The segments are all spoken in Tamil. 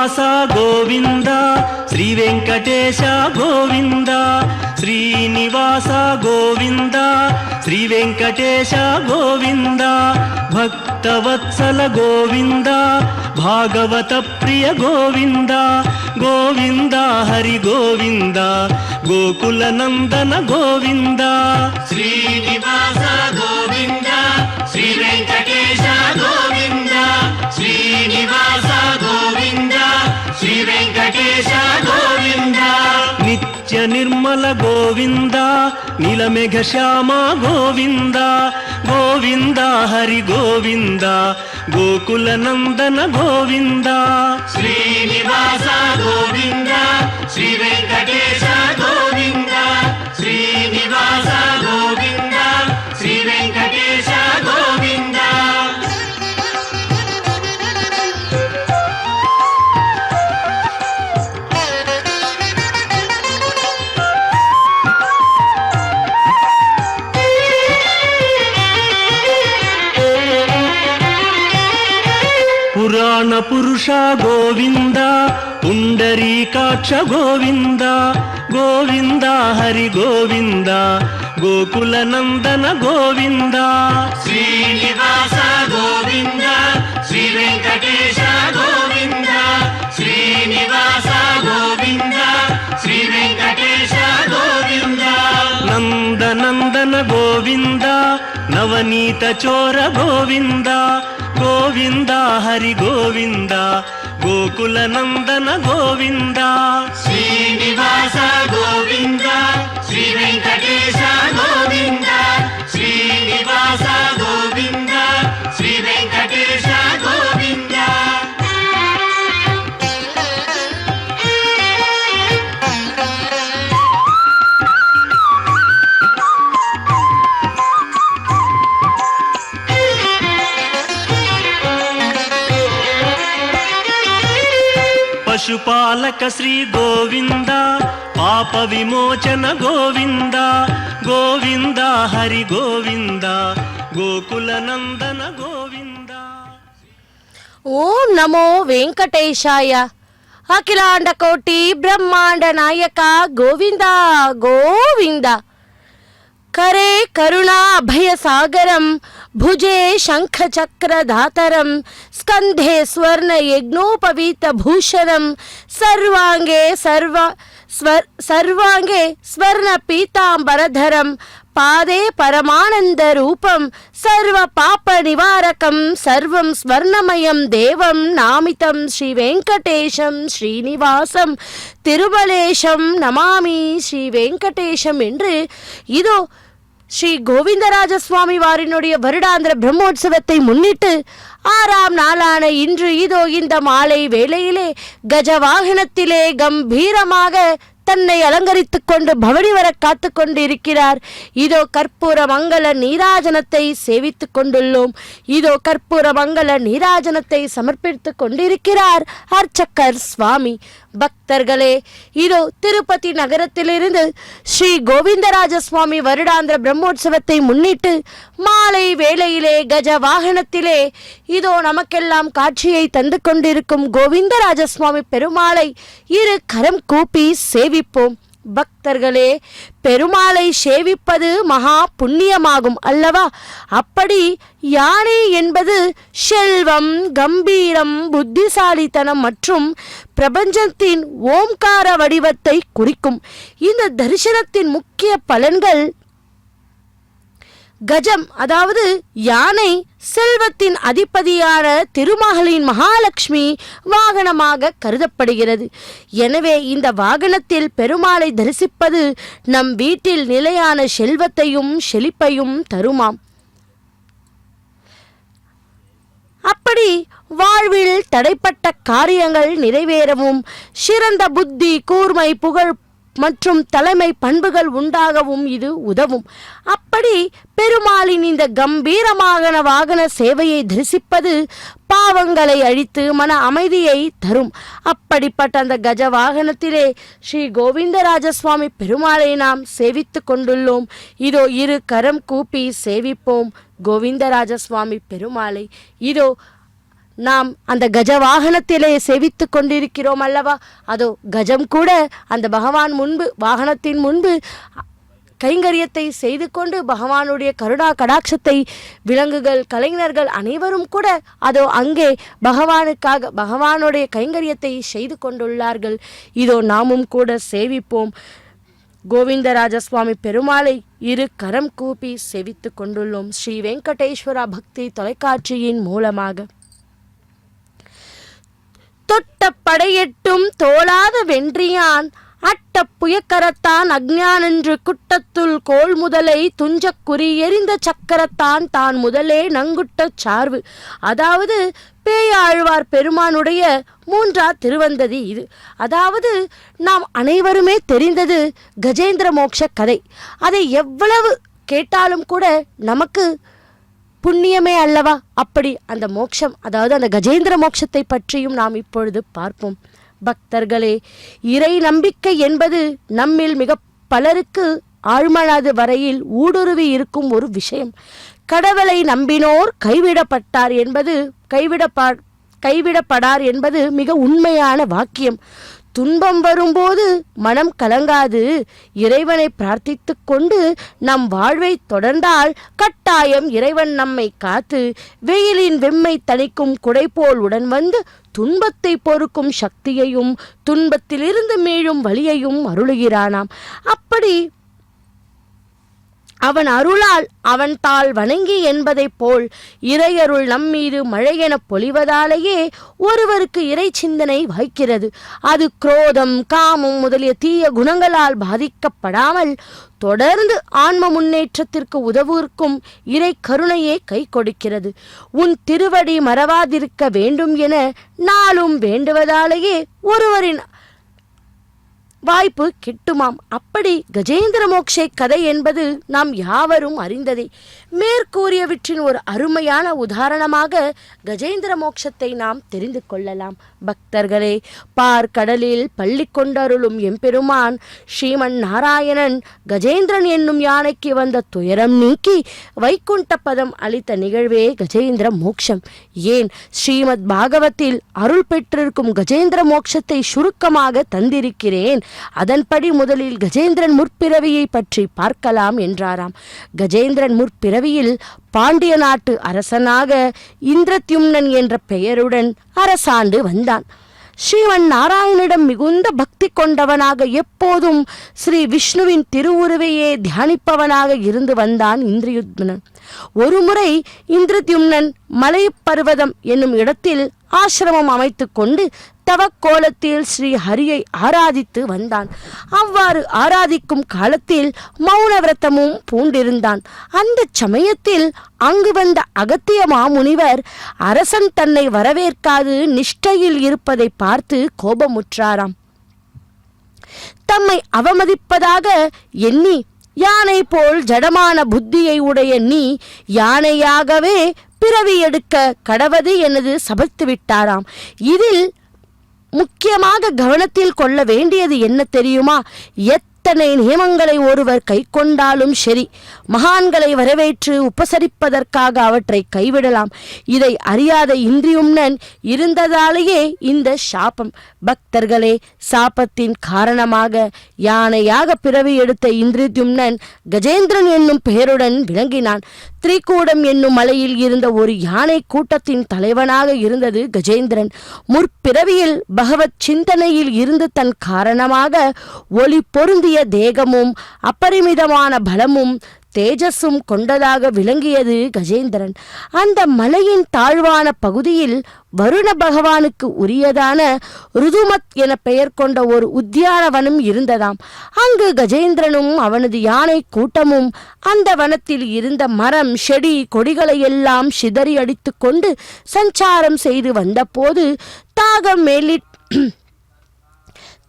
శ్రీనివాస గోవింద శ్రీ వెంకటేశ గోవింద శ్రీనివాస గోవింద శ్రీ వెంకటేశ గోవింద భక్తవత్సల గోవింద భాగవత ప్రియ గోవింద గోవింద హరి గోవింద గోకుల నందన గోవింద శ్రీనివాస గోవింద శ్రీ వెంకటేశ గోవింద శ్రీనివాస గోవింద శ్రీ వెంకటేశ గోవింద నిత్య నిర్మల గోవింద నీలమేఘ శ్యామ గోవింద గోవింద హరి గోవింద గోకుల నందన గోవింద శ్రీనివాస గోవింద శ్రీ వెంకటేశ గోవింద శ్రీనివాస గోవింద శ్రీ వెంకటేశ గోవింద పురాణ పురుష గోవింద పుండరీకాక్ష గోవింద గోవింద హరి గోవింద గోకుల నందన గోవింద శ్రీనివాస గోవింద శ్రీ వెంకటేశ గోవింద శ్రీనివాస గోవింద శ్రీ వెంకటేశ గోవింద నందనందన గోవింద నవనీత చోర గోవింద గోవింద హరి గోవింద గోకుల నందన గోవింద శ్రీనివాస గోవింద శ్రీ వెంకటేశ గోవింద శ్రీనివాస గోవింద శ్రీ వెంకటేశ గోవింద పశుపాలక శ్రీ గోవింద పాప విమోచన గోవింద గోవింద హరి గోవింద గోకుల నందన గోవింద. ఓం నమో వెంకటేశాయ. అఖిలాండ కోటి బ్రహ్మాండ నాయక గోవింద గోవింద. కరే కరుణా అభయ సాగరం భుజే శంఖ చక్ర ధాతరం స్కంధే స్వర్ణ యజ్ఞోపవీత భూషణం సర్వాంగే సర్వాంగే స్వర్ణ పీతాంబరధరం పాదే పరమానంద రూపం సర్వ పాప నివారకం సర్వం స్వర్ణమయం దేవం నామితం శ్రీ వెంకటేశం శ్రీనివాசம் திருமலேశம் நமாமி. ஸ்ரீ வெங்கடேசம் என்று இதோ ஸ்ரீ கோவிந்தராஜசுவாமி வாரினுடைய வருடாந்திர பிரம்மோற்சவத்தை முன்னிட்டு 6ஆம் நாளான இன்று இதோ இந்த மாலை வேளையிலே கஜ வாகனத்திலே கம்பீரமாக தன்னை அலங்கரித்துக் கொண்டு பவனி வர காத்து கொண்டு இருக்கிறார். இதோ கற்பூர மங்கள நீராஜனத்தை சேவித்துக் கொண்டுள்ளோம். இதோ கற்பூர மங்கள நீராஜனத்தை சமர்ப்பித்துக் கொண்டிருக்கிறார் அர்ச்சகர் சுவாமி. பக்தர்களே, இதோ திருப்பதி நகரத்திலிருந்து ஸ்ரீ கோவிந்தராஜ சுவாமி வருடாந்திர பிரம்மோற்சவத்தை முன்னிட்டு மாலை வேளையிலே கஜ வாகனத்திலே இதோ நமக்கெல்லாம் காட்சியை தந்து கொண்டிருக்கும் கோவிந்தராஜ சுவாமி பெருமாளை இரு கரம் கூப்பி சேவிப்போம். பக்தர்களே, பெருமாளை சேவிப்பது மகா புண்ணியமாகும் அல்லவா? அப்படி யானை என்பது செல்வம், கம்பீரம், புத்திசாலித்தனம் மற்றும் பிரபஞ்சத்தின் ஓம்கார வடிவத்தை குறிக்கும். இந்த தரிசனத்தின் முக்கிய பலன்கள் கஜம் அதாவது யானை செல்வத்தின் அதிபதியான திருமகளின் மகாலட்சுமி வாகனமாக கருதப்படுகிறது. எனவே இந்த வாகனத்தில் பெருமாளை தரிசிப்பது நம் வீட்டில் நிலையான செல்வத்தையும் செழிப்பையும் தருமாம். அப்படி வாழ்வில் தடைப்பட்ட காரியங்கள் நிறைவேறவும் சிறந்த புத்தி, கூர்மை, புகழ் மற்றும் தலைமை பண்புகள் உண்டாகவும் இது உதவும். அப்படி பெருமாளின் இந்த கம்பீரமான வாகன சேவையை தரிசிப்பது பாவங்களை அழித்து மன அமைதியை தரும். அப்படிப்பட்ட அந்த கஜ வாகனத்திலே ஸ்ரீ கோவிந்தராஜ சுவாமி பெருமாளை நாம் சேவித்து கொண்டுள்ளோம். இதோ இரு கரம் கூப்பி சேவிப்போம் கோவிந்தராஜ சுவாமி பெருமாளை. இதோ நாம் அந்த கஜ வாகனத்திலே சேவித்து கொண்டிருக்கிறோம் அல்லவா? அதோ கஜம் கூட அந்த வாகனத்தின் முன்பு கைங்கரியத்தை செய்து கொண்டு பகவானுடைய கருணா கடாட்சத்தை விலங்குகள், கலைஞர்கள் அனைவரும் கூட அதோ அங்கே பகவானுடைய கைங்கரியத்தை செய்து கொண்டுள்ளார்கள். இதோ நாமும் கூட சேவிப்போம். கோவிந்தராஜசுவாமி பெருமாளை இரு கரம் கூப்பி சேவித்து கொண்டுள்ளோம் ஸ்ரீ வெங்கடேஸ்வரா பக்தி தொலைக்காட்சியின் மூலமாக. தொட்ட படையெட்டும் தோளாத வென்றியான் அட்ட புயக்கரத்தான் அஞ்ஞானென்று குட்டத்துள் கோல் முதலை துஞ்சக் குறி எறிந்த சக்கரத்தான் தான் முதலே நங்குட்ட சார்பு. அதாவது பேயாழ்வார் பெருமானுடைய 3ஆம் திருவந்ததி இது. அதாவது நாம் அனைவருமே தெரிந்தது கஜேந்திர மோட்ச கதை. அதை எவ்வளவு கேட்டாலும் கூட நமக்கு புண்ணியமே அல்லவா? அப்படி அந்த மோட்சம், அதாவது அந்த கஜேந்திர மோட்சத்தை பற்றியும் நாம் இப்பொழுது பார்ப்போம். பக்தர்களே, இறை நம்பிக்கை என்பது நம்மில் மிக பலருக்கு ஆழ்மனது வரையில் ஊடுருவி இருக்கும் ஒரு விஷயம். கடவுளை நம்பினோர் கைவிடப்படார் என்பது மிக உண்மையான வாக்கியம். துன்பம் வரும்போது மனம் கலங்காது இறைவனை பிரார்த்தித்து கொண்டு நம் வாழ்வை தொடர்ந்தால் கட்டாயம் இறைவன் நம்மை காத்து வெயிலின் வெம்மை தணிக்கும் குடைபோல் உடன் வந்து துன்பத்தை பொறுக்கும் சக்தியையும் துன்பத்திலிருந்து மீளும் வழியையும் அருளுகிறானாம். அப்படி அவன் அருளால் அவன் தாள் வணங்கி என்பதைப் போல் இறையருள் நம்மீது மழையென பொழிவதாலேயே ஒருவருக்கு இறை சிந்தனை வாய்க்கிறது. அது குரோதம், காமம் முதலிய தீய குணங்களால் பாதிக்கப்படாமல் தொடர்ந்து ஆன்ம முன்னேற்றத்திற்கு உதவுவதற்கும் இறை கருணையே கை கொடுக்கிறது. உன் திருவடி மறவாதிருக்க வேண்டும் என நாளும் வேண்டுவதாலேயே ஒருவரின் வாய்ப்பு கிட்டுமாம். அப்படி கஜேந்திர மோட்சை கதை என்பது நாம் யாவரும் அறிந்ததே. மேற்கூறியவற்றின் ஒரு அருமையான உதாரணமாக கஜேந்திர மோட்சத்தை நாம் தெரிந்து கொள்ளலாம். பக்தர்களே, பார்க்கடலில் பள்ளி கொண்டருளும் எம்பெருமான் ஸ்ரீமன் நாராயணன் கஜேந்திரன் என்னும் யானைக்கு வந்த துயரம் நீக்கி வைகுண்ட பதம் அளித்த நிகழ்வே கஜேந்திர மோட்சம். ஏன், ஸ்ரீமத் பாகவத்தில் அருள் பெற்றிருக்கும் கஜேந்திர மோட்சத்தை சுருக்கமாக தந்திருக்கிறேன். அதன்படி முதலில் கஜேந்திரன் முற்பிறவியை பற்றி பார்க்கலாம் என்றாராம். கஜேந்திரன் முற்பிறவியில் பாண்டிய நாட்டு அரசனாக இந்திரத்யும்னன் என்ற பெயருடன் அரசாண்டு வந்தான். ஸ்ரீமன் நாராயணிடம் மிகுந்த பக்தி கொண்டவனாக எப்போதும் ஸ்ரீ விஷ்ணுவின் திருவுருவையே தியானிப்பவனாக இருந்து வந்தான் இந்திரத்யும்னன். ஒருமுறை இந்திரத்யும்னன் மலைப்பர்வதம் என்னும் இடத்தில் ஆசிரமம் அமைத்து கொண்டு தவக்கோலத்தில் ஸ்ரீ ஹரியை ஆராதித்து வந்தான். அவ்வாறு ஆராதிக்கும் காலத்தில் மௌன விரதமும் பூண்டிருந்தான். அந்த சமயத்தில் அங்கு வந்த அகத்திய மாமுனிவர் அரசன் தன்னை வரவேற்காது நிஷ்டையில் இருப்பதை பார்த்து கோபமுற்றாராம். தம்மை அவமதிப்பதாக எண்ணி யானை போல் ஜடமான புத்தியை உடைய நீ யானையாகவே பிறவி எடுக்க கடவது எனது சபித்து விட்டாராம். இதில் முக்கியமாக கவனத்தில் கொள்ள வேண்டியது என்ன தெரியுமா? எத்தனை நியமங்களை ஒருவர் கை கொண்டாலும் சரி, மகான்களை வரவேற்று உபசரிப்பதற்காக அவற்றை கைவிடலாம். இதை அறியாத இந்திரத்யும்னன் இருந்ததாலேயே இந்த சாபம். பக்தர்களே, சாபத்தின் காரணமாக யானையாக பிறவி எடுத்த இந்திரத்யும்னன் கஜேந்திரன் என்னும் பெயருடன் விளங்கினான். திரிகூடம் என்னும் மலையில் இருந்த ஒரு யானை கூட்டத்தின் தலைவனாக இருந்தது கஜேந்திரன். முற்பிறவியில் பகவத் சிந்தனையில் இருந்து தன் காரணமாக ஒளி பொருந்திய தேகமும் அபரிமிதமான பலமும் தேஜஸும் கொண்டதாக விளங்கியது கஜேந்திரன். அந்த மலையின் தாழ்வான பகுதியில் வருண பகவானுக்கு உரியதான ருதுமத் என பெயர் கொண்ட ஒரு உத்தியானவனம் இருந்ததாம். அங்கு கஜேந்திரனும் அவனது யானை கூட்டமும் அந்த வனத்தில் இருந்த மரம், செடி, கொடிகளை எல்லாம் சிதறி அடித்து கொண்டு சஞ்சாரம் செய்து வந்தபோது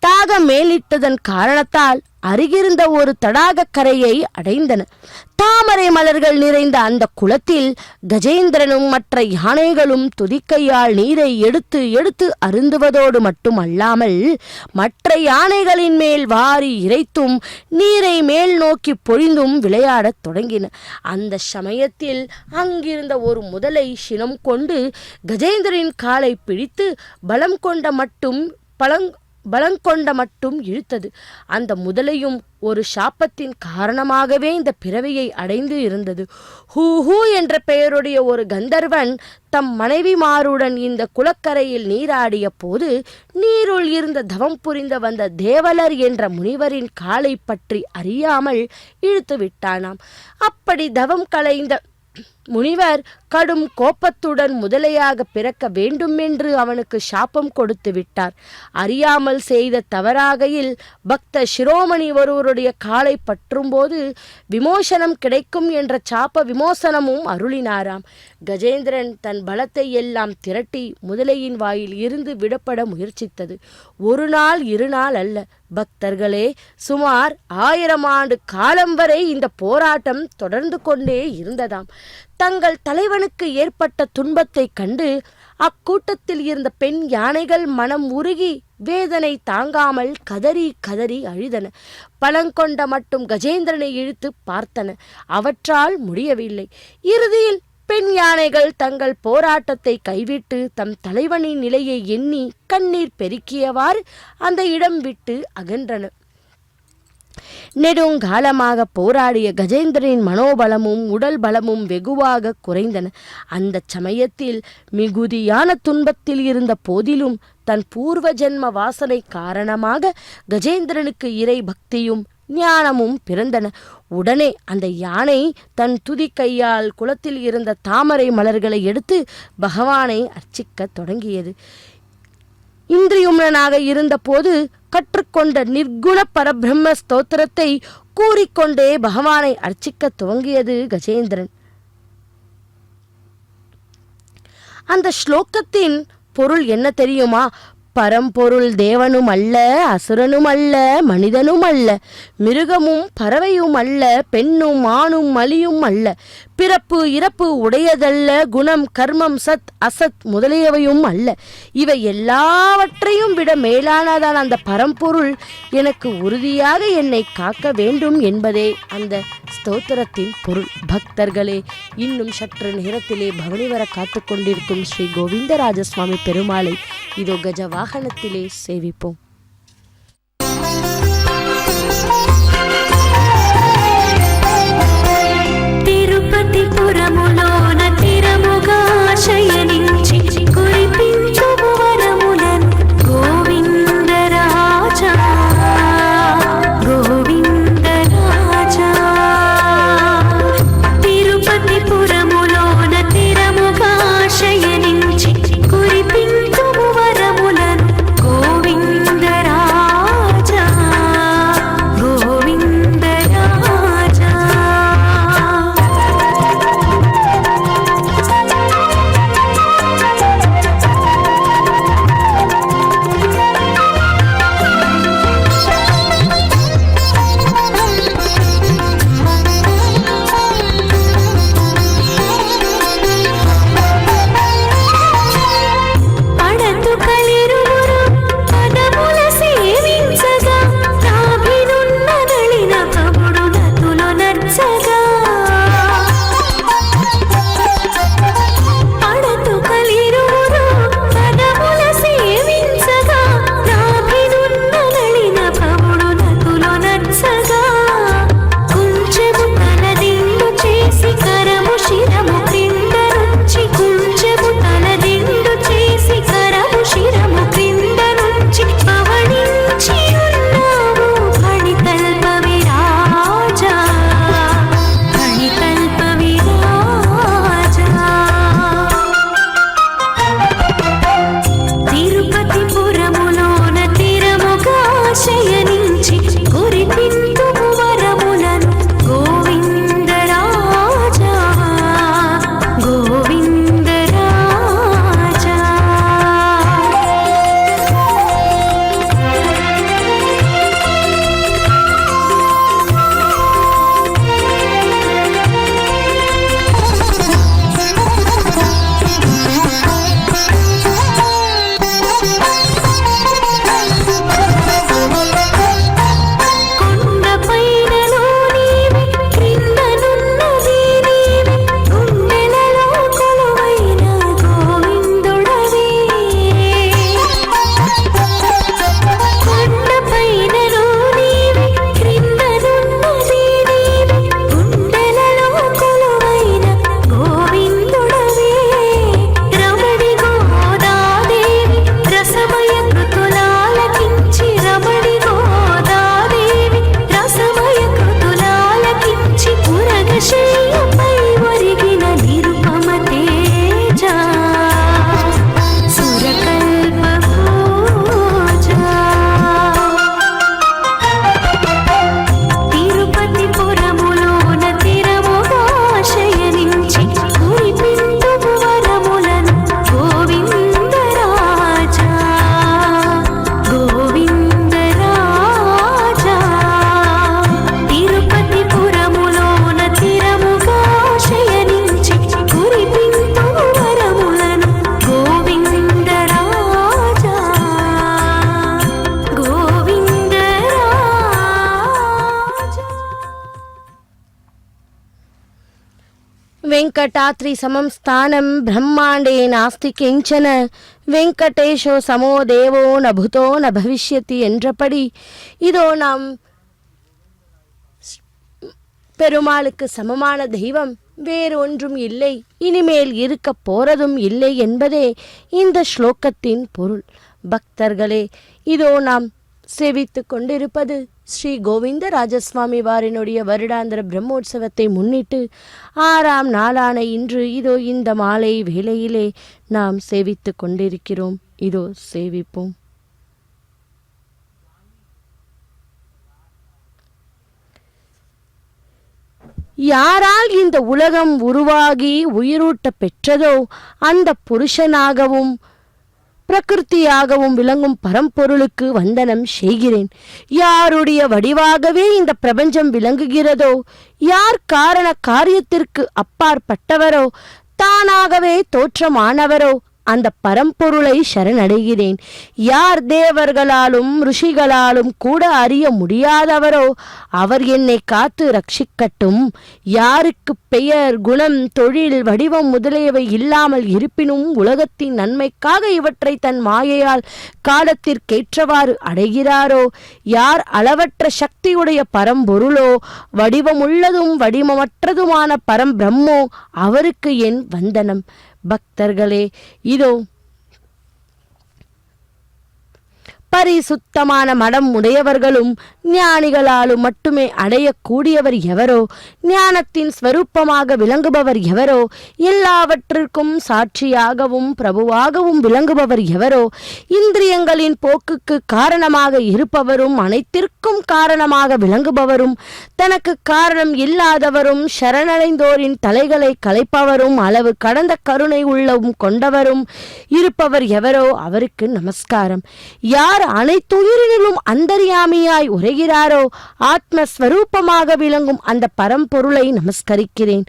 தாகம் மேலிட்டதன் காரணத்தால் அருகிருந்த ஒரு தடாக கரையை அடைந்தன. தாமரை மலர்கள் நிறைந்த அந்த குளத்தில் கஜேந்திரனும் மற்ற யானைகளும் துதிக்கையால் நீரை எடுத்து எடுத்து அருந்துவதோடு மட்டுமல்லாமல் மற்ற யானைகளின் மேல் வாரி இறைத்தும் நீரை மேல் நோக்கி பொழிந்தும் விளையாடத் தொடங்கின. அந்த சமயத்தில் அங்கிருந்த ஒரு முதலை சினம் கொண்டு கஜேந்திரனின் காலை பிடித்து பலங்கொண்ட மட்டும் இழுத்தது. அந்த முதலையும் ஒரு சாபத்தின் காரணமாகவே இந்த பிறவியை அடைந்து இருந்தது. ஹூ என்ற பெயருடைய ஒரு கந்தர்வன் தம் மனைவிமாருடன் இந்த குளக்கரையில் நீராடிய போது நீருள் இருந்த தவம் புரிந்த வந்த தேவலர் என்ற முனிவரின் காலை பற்றி அறியாமல் இழுத்து விட்டானாம். அப்படி தவம் களைந்த முனிவர் கடும் கோபத்துடன் முதலையாக பிறக்க வேண்டுமென்று அவனுக்கு சாபம் கொடுத்து விட்டார். அறியாமல் செய்த தவறாகையில் பக்த சிரோமணி ஒருவருடைய காலை பற்றும்போது விமோசனம் கிடைக்கும் என்ற சாப விமோசனமும் அருளினாராம். கஜேந்திரன் தன் பலத்தை எல்லாம் திரட்டி முதலையின் வாயில் இருந்து விடப்பட முயற்சித்தது. ஒரு நாள் இரு நாள் அல்ல பக்தர்களே, சுமார் 1000 ஆண்டு காலம் வரை இந்த போராட்டம் தொடர்ந்து கொண்டே இருந்ததாம். தங்கள் தலைவனுக்கு ஏற்பட்ட துன்பத்தை கண்டு அக்கூட்டத்தில் இருந்த பெண் யானைகள் மனம் உருகி வேதனை தாங்காமல் கதறி கதறி அழுதன. பலங்கொண்ட மட்டும் கஜேந்திரனை இழுத்து பார்த்தன. அவற்றால் முடியவில்லை. இறுதியில் பெண் யானைகள் தங்கள் போராட்டத்தை கைவிட்டு தம் தலைவனின் நிலையை எண்ணி கண்ணீர் பெருக்கியவாறு அந்த இடம் விட்டு அகன்றன. நெடுங்காலமாக போராடிய கஜேந்திரனின் மனோபலமும் உடல் பலமும் வெகுவாக குறைந்தன. அந்த சமயத்தில் மிகுதியான துன்பத்தில் இருந்த போதிலும் தன் பூர்வ ஜென்ம வாசனை காரணமாக கஜேந்திரனுக்கு இறை பக்தியும் ஞானமும் பிறந்தன. உடனே அந்த யானை தன் துதி கையால் குளத்தில் இருந்த தாமரை மலர்களை எடுத்து பகவானை அர்ச்சிக்க தொடங்கியது. இந்திரியும்னாக இருந்த போது கற்றுக்கொண்ட நிர்குண பரபிரம்ம ஸ்தோத்திரத்தை கூறிக்கொண்டே பகவானை அர்ச்சிக்க துவங்கியது கஜேந்திரன். அந்த ஸ்லோகத்தின் பொருள் என்ன தெரியுமா? பரம்பொருள் தேவனும் அல்ல, அசுரனும் அல்ல, மனிதனும் அல்ல, மிருகமும் பறவையும் அல்ல, பெண்ணும் ஆணும் மலியும் அல்ல, பிறப்பு இறப்பு உடையதல்ல, குணம் கர்மம் சத் அசத் முதலியவையும் அல்ல. இவை எல்லாவற்றையும் விட மேலானதான் அந்த பரம்பொருள் எனக்கு உறுதியாக என்னை காக்க வேண்டும் என்பதே அந்த ஸ்தோத்திரத்தின் பொருள். பக்தர்களே, இன்னும் சற்று நேரத்திலே பவனி வர காத்து கொண்டிருக்கும் ஸ்ரீ கோவிந்தராஜ சுவாமி பெருமாளை இதோ கஜ வாகனத்திலே சேவிப்போம். పురములోన తిరముగాశయనించి కురిపించు వరములను గోవిందరాజా గోవిందరాజా. తిరుపతి పురములోన తిరముగాశయనించి కురిపించు వరములను గోవింద வெங்கடாத்ரி சமம் ஸ்தானம் பிரம்மாண்டே நாஸ்தி கிஞ்சன வெங்கடேஷோ சமோ தேவோ நபுதோ ந பவிஷ்யதி என்றபடி இதோ நாம் பெருமாளுக்கு சமமான தெய்வம் வேறு ஒன்றும் இல்லை, இனிமேல் இருக்க போறதும் இல்லை என்பதே இந்த ஸ்லோகத்தின் பொருள். பக்தர்களே, இதோ நாம் சேவித்து கொண்டிருப்பது ஸ்ரீ கோவிந்த ராஜசுவாமி வாரினுடைய வருடாந்திர பிரம்மோற்சவத்தை முன்னிட்டு 6ஆம் நாளான இன்று இதோ இந்த மாலை வேளையிலே நாம் சேவித்து கொண்டிருக்கிறோம். இதோ சேவிப்போம். யாரால் இந்த உலகம் உருவாகி உயிரூட்ட பெற்றதோ அந்த புருஷனாகவும் பிரகிருத்தியாகவும் விளங்கும் பரம்பொருளுக்கு வந்தனம் செய்கிறேன். யாருடைய வடிவாகவே இந்த பிரபஞ்சம் விளங்குகிறதோ, யார் காரண காரியத்திற்கு அப்பாற்பட்டவரோ, தானாகவே தோற்றமானவரோ அந்த பரம்பொருளை சரணடைகிறேன். யார் தேவர்களாலும் ருஷிகளாலும் கூட அறிய முடியாதவரோ அவர் என்னை காத்து ரட்சிக்கட்டும். யாருக்கு பெயர், குணம், தொழில், வடிவம் முதலியவை இல்லாமல் இருப்பினும் உலகத்தின் நன்மைக்காக இவற்றை தன் மாயையால் காலத்திற்கேற்றவாறு அடைகிறாரோ, யார் அளவற்ற சக்தியுடைய பரம்பொருளோ, வடிவமுள்ளதும் வடிவமற்றதுமான பரம்பிரம்மோ அவருக்கு என் வந்தனம். பக்தர்களே, இதோ பரிசுத்தமான மடம் உடையவர்களும் ஞானிகளாலும் மட்டுமே அடையக்கூடியவர் எவரோ, ஞானத்தின் ஸ்வரூபமாக விளங்குபவர் எவரோ, எல்லாவற்றிற்கும் சாட்சியாகவும் பிரபுவாகவும் விளங்குபவர் எவரோ, இந்திரியங்களின் போக்குக்கு காரணமாக இருப்பவரும் அனைத்திற்கும் காரணமாக விளங்குபவரும், தனக்கு காரணம் இல்லாதவரும், சரணடைந்தோரின் தலைகளை கலைப்பவரும், அளவு கடந்த கருணை உள்ளவும் கொண்டவரும் இருப்பவர் எவரோ அவருக்கு நமஸ்காரம். யார் அனைத்துயிரிலும் அந்தர்யாமியாய் உரைகிறாரோ, ஆத்மஸ்வரூபமாக விளங்கும் அந்த பரம்பொருளை நமஸ்கரிக்கிறேன்.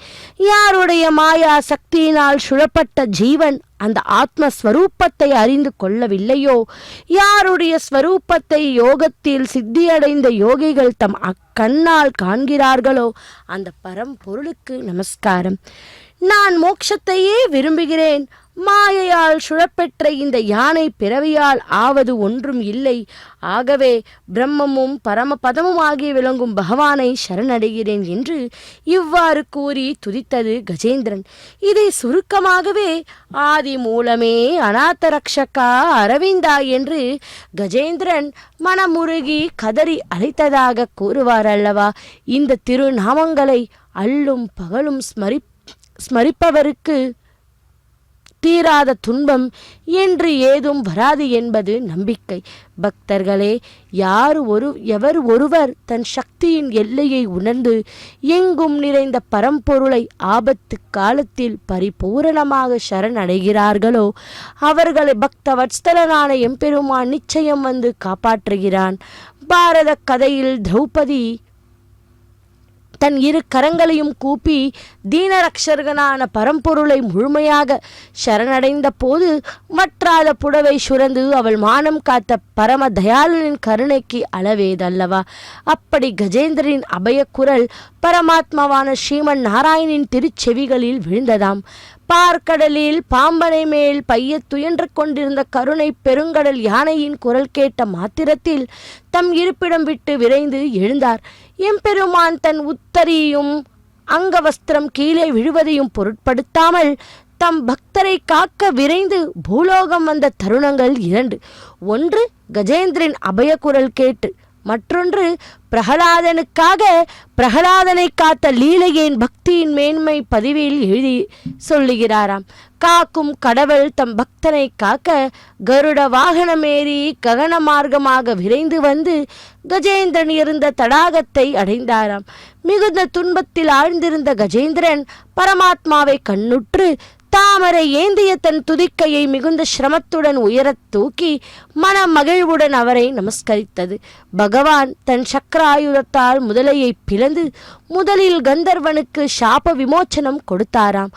யாருடைய மாயா சக்தியினால் சுழப்பட்ட ஜீவன் அந்த ஆத்மஸ்வரூபத்தை அறிந்து கொள்ளவில்லையோ, யாருடைய ஸ்வரூபத்தை யோகத்தில் சித்தியடைந்த யோகிகள் தம் அக்கண்ணால் காண்கிறார்களோ அந்த பரம்பொருளுக்கு நமஸ்காரம். நான் மோட்சத்தையே விரும்புகிறேன். மாயையால் சுழப்பெற்ற இந்த யானை பிறவியால் ஆவது ஒன்றும் இல்லை. ஆகவே பிரம்மமும் பரமபதமும் ஆகிய விளங்கும் பகவானை சரணடைகிறேன் என்று இவ்வாறு கூறி துதித்தது கஜேந்திரன். இதை சுருக்கமாகவே ஆதி மூலமே அநாத ரக்ஷகா அரவிந்தா என்று கஜேந்திரன் மனமுருகி கதறி அழைத்ததாக கூறுவார் அல்லவா. இந்த திருநாமங்களை அல்லும் பகலும் ஸ்மரிப்பவருக்கு தீராத துன்பம் என்று ஏதும் வராது என்பது நம்பிக்கை. பக்தர்களே, எவர் ஒருவர் தன் சக்தியின் எல்லையை உணர்ந்து எங்கும் நிறைந்த பரம்பொருளை ஆபத்து காலத்தில் பரிபூரணமாக சரணடைகிறார்களோ அவர்களை பக்த வத்சலனான எம்பெருமான் நிச்சயம் வந்து காப்பாற்றுகிறான். பாரத கதையில் திரௌபதி தன் இரு கரங்களையும் கூப்பி தீனரக்ஷகனான பரம்பொருளை முழுமையாக சரணடைந்த போது வற்றாத புடவை சுரந்து அவள் மானம் காத்த பரம தயாளனின் கருணைக்கு அளவேதல்லவா. அப்படி கஜேந்திரனின் அபயக்குரல் பரமாத்மாவான ஸ்ரீமன் நாராயணின் திருச்செவிகளில் விழுந்ததாம். பார்க்கடலில் பாம்பனை மேல் பைய துயன்று கொண்டிருந்த கருணை பெருங்கடல் யானையின் குரல் கேட்ட மாத்திரத்தில் தம் இருப்பிடம் விட்டு விரைந்து எழுந்தார். எம்பெருமான் தன் உத்தரியும் அங்கவஸ்திரம் கீழே விழுவதையும் பொருட்படுத்தாமல் தம் பக்தரை காக்க விரைந்து பூலோகம் வந்த தருணங்கள் 2. ஒன்று கஜேந்திரன் அபயக்குரல் கேட்டு, மற்றொன்று பிரகலாதனுக்காக பிரகலாதனை காத்த லீலையின் பக்தியின் மேன்மை பதிவில் எழுதி சொல்லுகிறாராம். காக்கும் கடவுள் தம் பக்தனை காக்க கருட வாகனமேறி ககன மார்க்கமாக விரைந்து வந்து கஜேந்திரன் இருந்த தடாகத்தை அடைந்தாராம். மிகுந்த துன்பத்தில் ஆழ்ந்திருந்த கஜேந்திரன் பரமாத்மாவை கண்ணுற்று தாமரை ஏந்திய தன் துதிக்கையை மிகுந்த சிரமத்துடன் உயரத் தூக்கி மன மகிழ்வுடன் அவரை நமஸ்கரித்தது. பகவான் தன் சக்கராயுதத்தால் முதலையை பிளந்து முதலில் கந்தர்வனுக்கு சாப விமோச்சனம் கொடுத்தாராம்.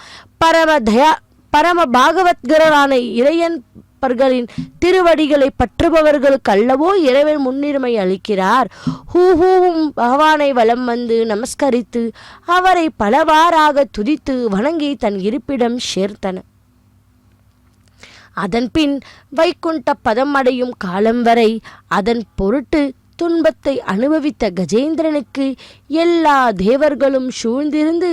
பரம பாகவத்கரான இறையன் அப்பர்களின் திருவடிகளை பற்றுபவர்களுக்கு அல்லவோ இறைவன் முன்னுரிமை அளிக்கிறார். ஹூஹூவும் பகவானை வலம் வந்து நமஸ்கரித்து அவரை பலவாறாக துதித்து வணங்கி தன் இருப்பிடம் சேர்த்தன. அதன்பின் வைகுண்ட பதம் அடையும் காலம் வரை அதன் பொருட்டு துன்பத்தை அனுபவித்த கஜேந்திரனுக்கு எல்லா தேவர்களும் சூழ்ந்திருந்து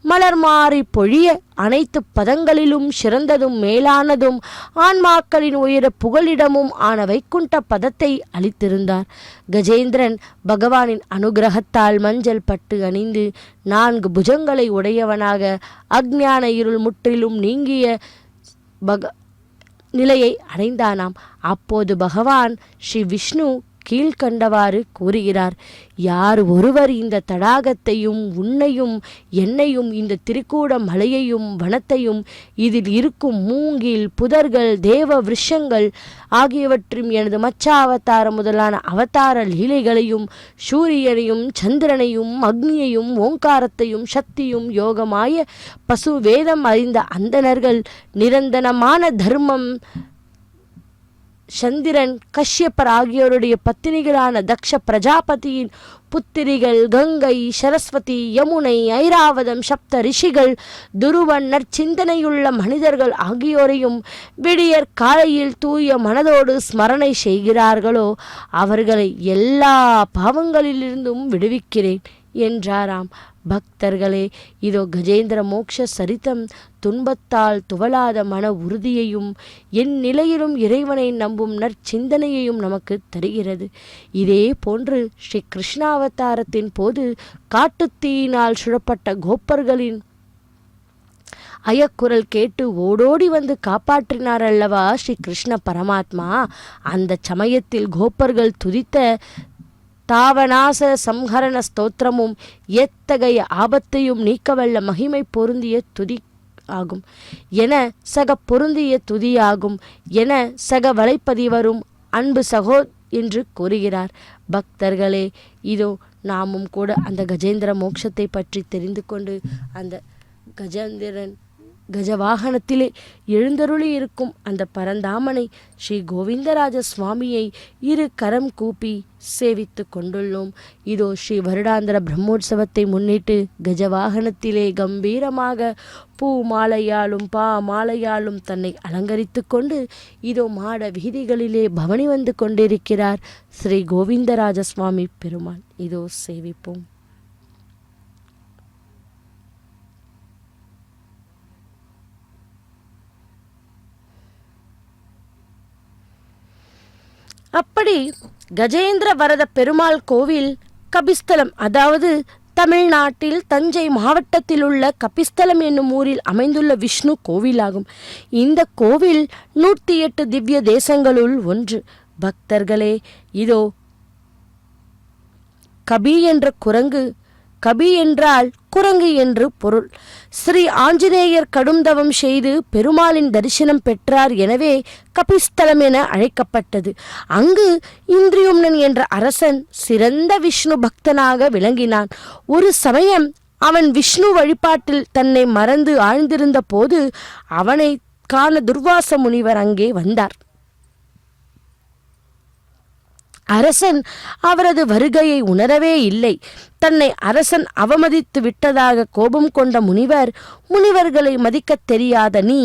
மலர் மாறி பொழிய அனைத்து பதங்களிலும் சிறந்ததும் மேலானதும் ஆன்மாக்களின் உயர புகலிடமும் ஆன வைகுண்ட பதத்தை அளித்திருந்தார். கஜேந்திரன் பகவானின் அனுகிரகத்தால் மஞ்சள் பட்டு அணிந்து 4 புஜங்களை உடையவனாக அஞ்ஞான இருள் முற்றிலும் நீங்கிய நிலையை அடைந்தானாம். அப்போது பகவான் ஸ்ரீ விஷ்ணு கீழ்கண்டவாறு கூறுகிறார். யார் ஒருவர் இந்த தடாகத்தையும் உன்னையும் என்னையும் இந்த திரிகூட மலையையும் வனத்தையும் இதில் இருக்கும் மூங்கில் புதர்கள் தேவ விருஷங்கள் ஆகியவற்றும் எனது மச்ச அவதாரம் முதலான அவதார லீலைகளையும் சூரியனையும் சந்திரனையும் அக்னியையும் ஓங்காரத்தையும் சக்தியும் யோகமாய பசு வேதம் அறிந்த அந்தணர்கள் நிரந்தரமான தர்மம் சந்திரன் கஷ்யப்பர் ஆகியோருடைய பத்தினிகளான தக்ஷ பிரஜாபதியின் புத்திரிகள் கங்கை சரஸ்வதி யமுனை ஐராவதம் சப்த ரிஷிகள் துருவன் நற்சிந்தனையுள்ள மனிதர்கள் ஆகியோரையும் விடியற் காலையில் தூய மனதோடு ஸ்மரணை செய்கிறார்களோ அவர்களை எல்லா பாவங்களிலிருந்தும் விடுவிக்கிறேன் என்றாராம். பக்தர்களே, இதோ கஜேந்திர மோக்ஷ சரித்தம் துன்பத்தால் துவளாத மன உறுதியையும் என் நிலையிலும் இறைவனை நம்பும் நற்சிந்தனையையும் நமக்கு தருகிறது. இதே போன்று ஸ்ரீ கிருஷ்ணாவதாரத்தின் போது காட்டுத்தீயினால் சுழப்பட்ட கோப்பர்களின் அயக்குரல் கேட்டு ஓடோடி வந்து காப்பாற்றினார் அல்லவா ஸ்ரீ கிருஷ்ண பரமாத்மா. அந்த சமயத்தில் கோப்பர்கள் துதித்த தாவநாச சம்ஹரண ஸ்தோத்திரமும் எத்தகைய ஆபத்தையும் நீக்கவல்ல மகிமை பொருந்திய துதி ஆகும் என சக பொருந்திய துதியாகும் என சக வலைப்பதிவரும் அன்பு சகோ என்று கூறுகிறார். பக்தர்களே, இதோ நாமும் கூட அந்த கஜேந்திர மோட்சத்தை பற்றி தெரிந்து கொண்டு அந்த கஜேந்திரன் கஜவாகனத்திலே எழுந்தருளி இருக்கும் அந்த பரந்தாமனை ஸ்ரீ கோவிந்தராஜ சுவாமியை 2 கரம் கூப்பி சேவித்து கொண்டுள்ளோம். இதோ ஸ்ரீ வருடாந்திர பிரம்மோற்சவத்தை முன்னிட்டு கஜவாகனத்திலே கம்பீரமாக பூ மாலையாலும் மாலையாலும் தன்னை அலங்கரித்து கொண்டு இதோ மாட வீதிகளிலே பவனி வந்து கொண்டிருக்கிறார் ஸ்ரீ கோவிந்தராஜ சுவாமி பெருமாள். இதோ சேவிப்போம். அப்படி கஜேந்திர வரத பெருமாள் கோவில் கபிஸ்தலம், அதாவது தமிழ்நாட்டில் தஞ்சை மாவட்டத்தில் உள்ள கபிஸ்தலம் என்னும் ஊரில் அமைந்துள்ள விஷ்ணு கோவிலாகும். இந்த கோவில் 108 திவ்ய தேசங்களுள் ஒன்று. பக்தர்களே, இதோ கபி என்ற குரங்கு, கபி என்றால் குரங்கு என்று பொருள். ஸ்ரீ ஆஞ்சநேயர் கடும் தவம் செய்து பெருமாளின் தரிசனம் பெற்றார். எனவே கபிஸ்தலம் என அழைக்கப்பட்டது. அங்கு இந்திரியும்னன் என்ற அரசன் சிறந்த விஷ்ணு பக்தனாக விளங்கினான். ஒரு சமயம் அவன் விஷ்ணு வழிபாட்டில் தன்னை மறந்து ஆழ்ந்திருந்த போது அவனை காண துர்வாச முனிவர் அங்கே வந்தார். அரசன் அவரது வருகையை உணரவே இல்லை. தன்னை அரசன் அவமதித்து விட்டதாக கோபம் கொண்ட முனிவர்களை மதிக்கத் தெரியாத நீ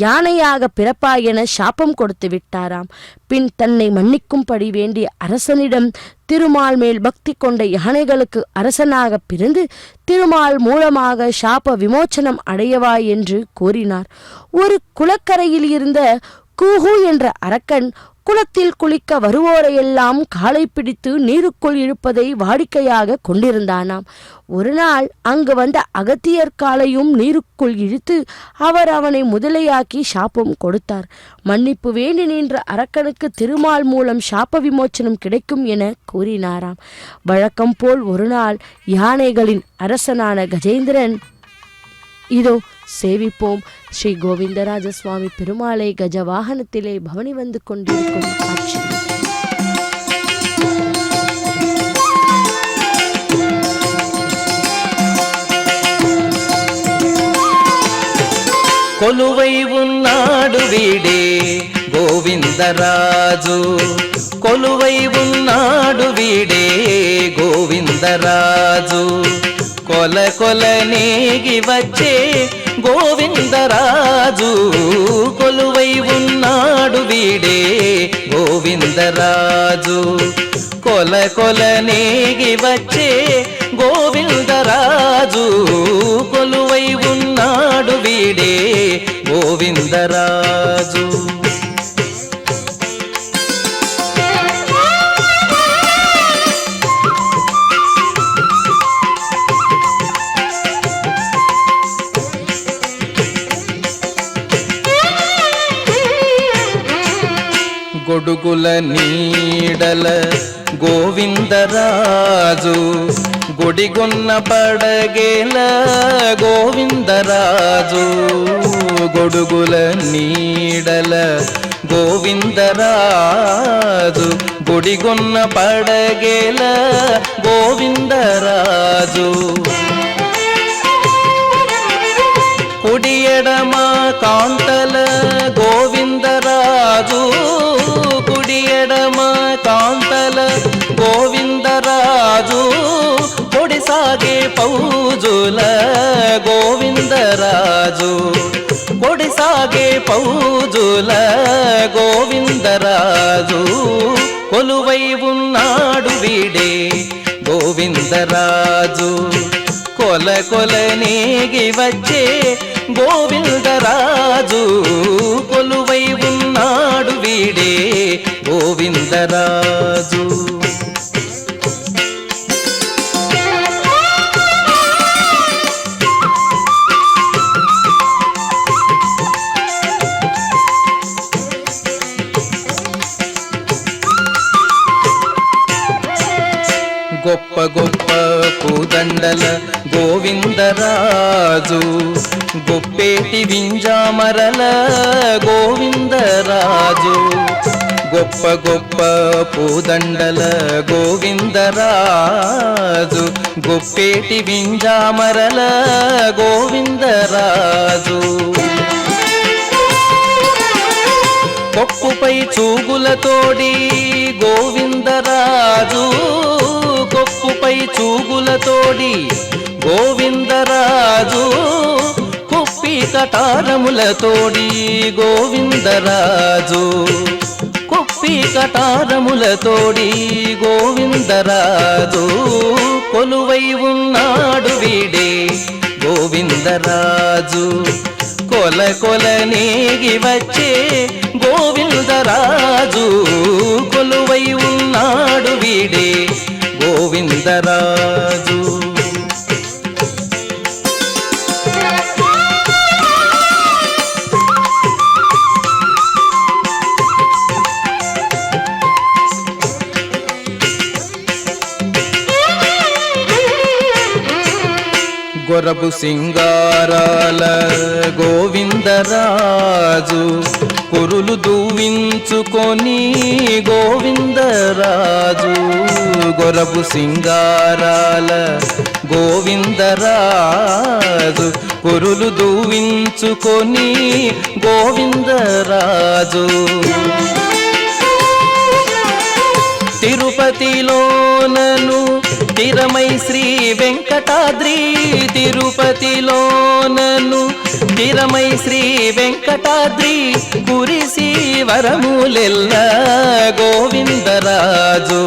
யானையாக பிறப்பாய் என சாபம் கொடுத்து விட்டாராம். பின் தன்னை மன்னிக்கும்படி வேண்டிய அரசனிடம் திருமால் மேல் பக்தி கொண்ட யானைகளுக்கு அரசனாக பிறந்து திருமால் மூலமாக சாப விமோச்சனம் அடையவாய் என்று கூறினார். ஒரு குளக்கரையில் இருந்த கூஹு என்ற அரக்கன் குளத்தில் குளிக்க வருவோரையெல்லாம் காலை பிடித்து நீருக்குள் இழுப்பதை வாடிக்கையாக கொண்டிருந்தானாம். ஒரு நாள் அங்கு வந்த அகத்தியர் காலையும் நீருக்குள் இழுத்து அவர் அவனை முதலையாக்கி சாபம் கொடுத்தார். மன்னிப்பு வேண்டி நின்ற அரக்கனுக்கு திருமால் மூலம் சாப விமோச்சனம் கிடைக்கும் என கூறினாராம். வழக்கம் போல் ஒரு நாள் யானைகளின் அரசனான கஜேந்திரன் இதோ சேவிப்போம். ஸ்ரீ கோவிந்தராஜ சுவாமி பெருமாளை கஜவாகனத்திலே பவனி வந்து கொண்டிருக்கும் காட்சி. கொலுவை உன் நாடு வீடே గోవిందరాజు కొలువై ఉన్నాడు వీడే గోవిందరాజు కొల కొల నేగి వచ్చే గోవిందరాజు కొలువై ఉన్నాడు వీడే గోవిందరాజు కొల కొల నేగి వచ్చే గోవిందరాజు కొలువై ఉన్నాడు వీడే గోవిందరాజు గొడుగుల నీడల గోవిందరాజు గుడిగొన్న పడగేల గోవిందరాజు గొడుగుల నీడల గోవిందరాజు గుడిగొన్న పడగేల గోవిందరాజు కుడి ఎడమ కాంతల గోవిందరాజు కుడి ఎడమ కాంతల గోవిందరాజు పొడి సాగే పౌజుల గోవిందరాజు పొడి సాగే పౌజుల గోవిందరాజు కొలువై ఉన్నాడు వీడే గోవిందరాజు కొల కొల నేగి వచ్చే గోవిందరాజు కొలువై ఉన్నాడు వీడే గోవిందరాజు గొప్ప గొప్ప పూదండల గోవిందరాజు గొప్పేటి వింజామరల గోవిందరాజు గొప్ప గొప్ప పూదండల గోవిందరాజు గొప్పేటి వింజామరల గోవిందరాజు కొప్పుపై చూగులతోడి గోవిందరాజు కొప్పుపై చూగులతోడి గోవిందరాజు కుప్పి కటారములతోడి గోవిందరాజు కుప్పి కటారములతోడి గోవిందరాజు కొలువై ఉన్నాడు వీడే గోవిందరాజు కొల కొల నేగి వచ్చే గోవిందరాజు కొలువై ఉన్నాడు వీడే గోవిందరాజు గొరబు సింగారాల గోవిందరాజు కురులు దూవించుకొని గోవిందరాజు గొరబు సింగారాల గోవిందరాజు కురులు దూవించుకొని గోవిందరాజు తిరుపతిలోనను తిరమై శ్రీ వెంకటాద్రి తిరుపతిలోనను తిరమై శ్రీ వెంకటాద్రి కురిసి వరములెల్ల గోవిందరాజు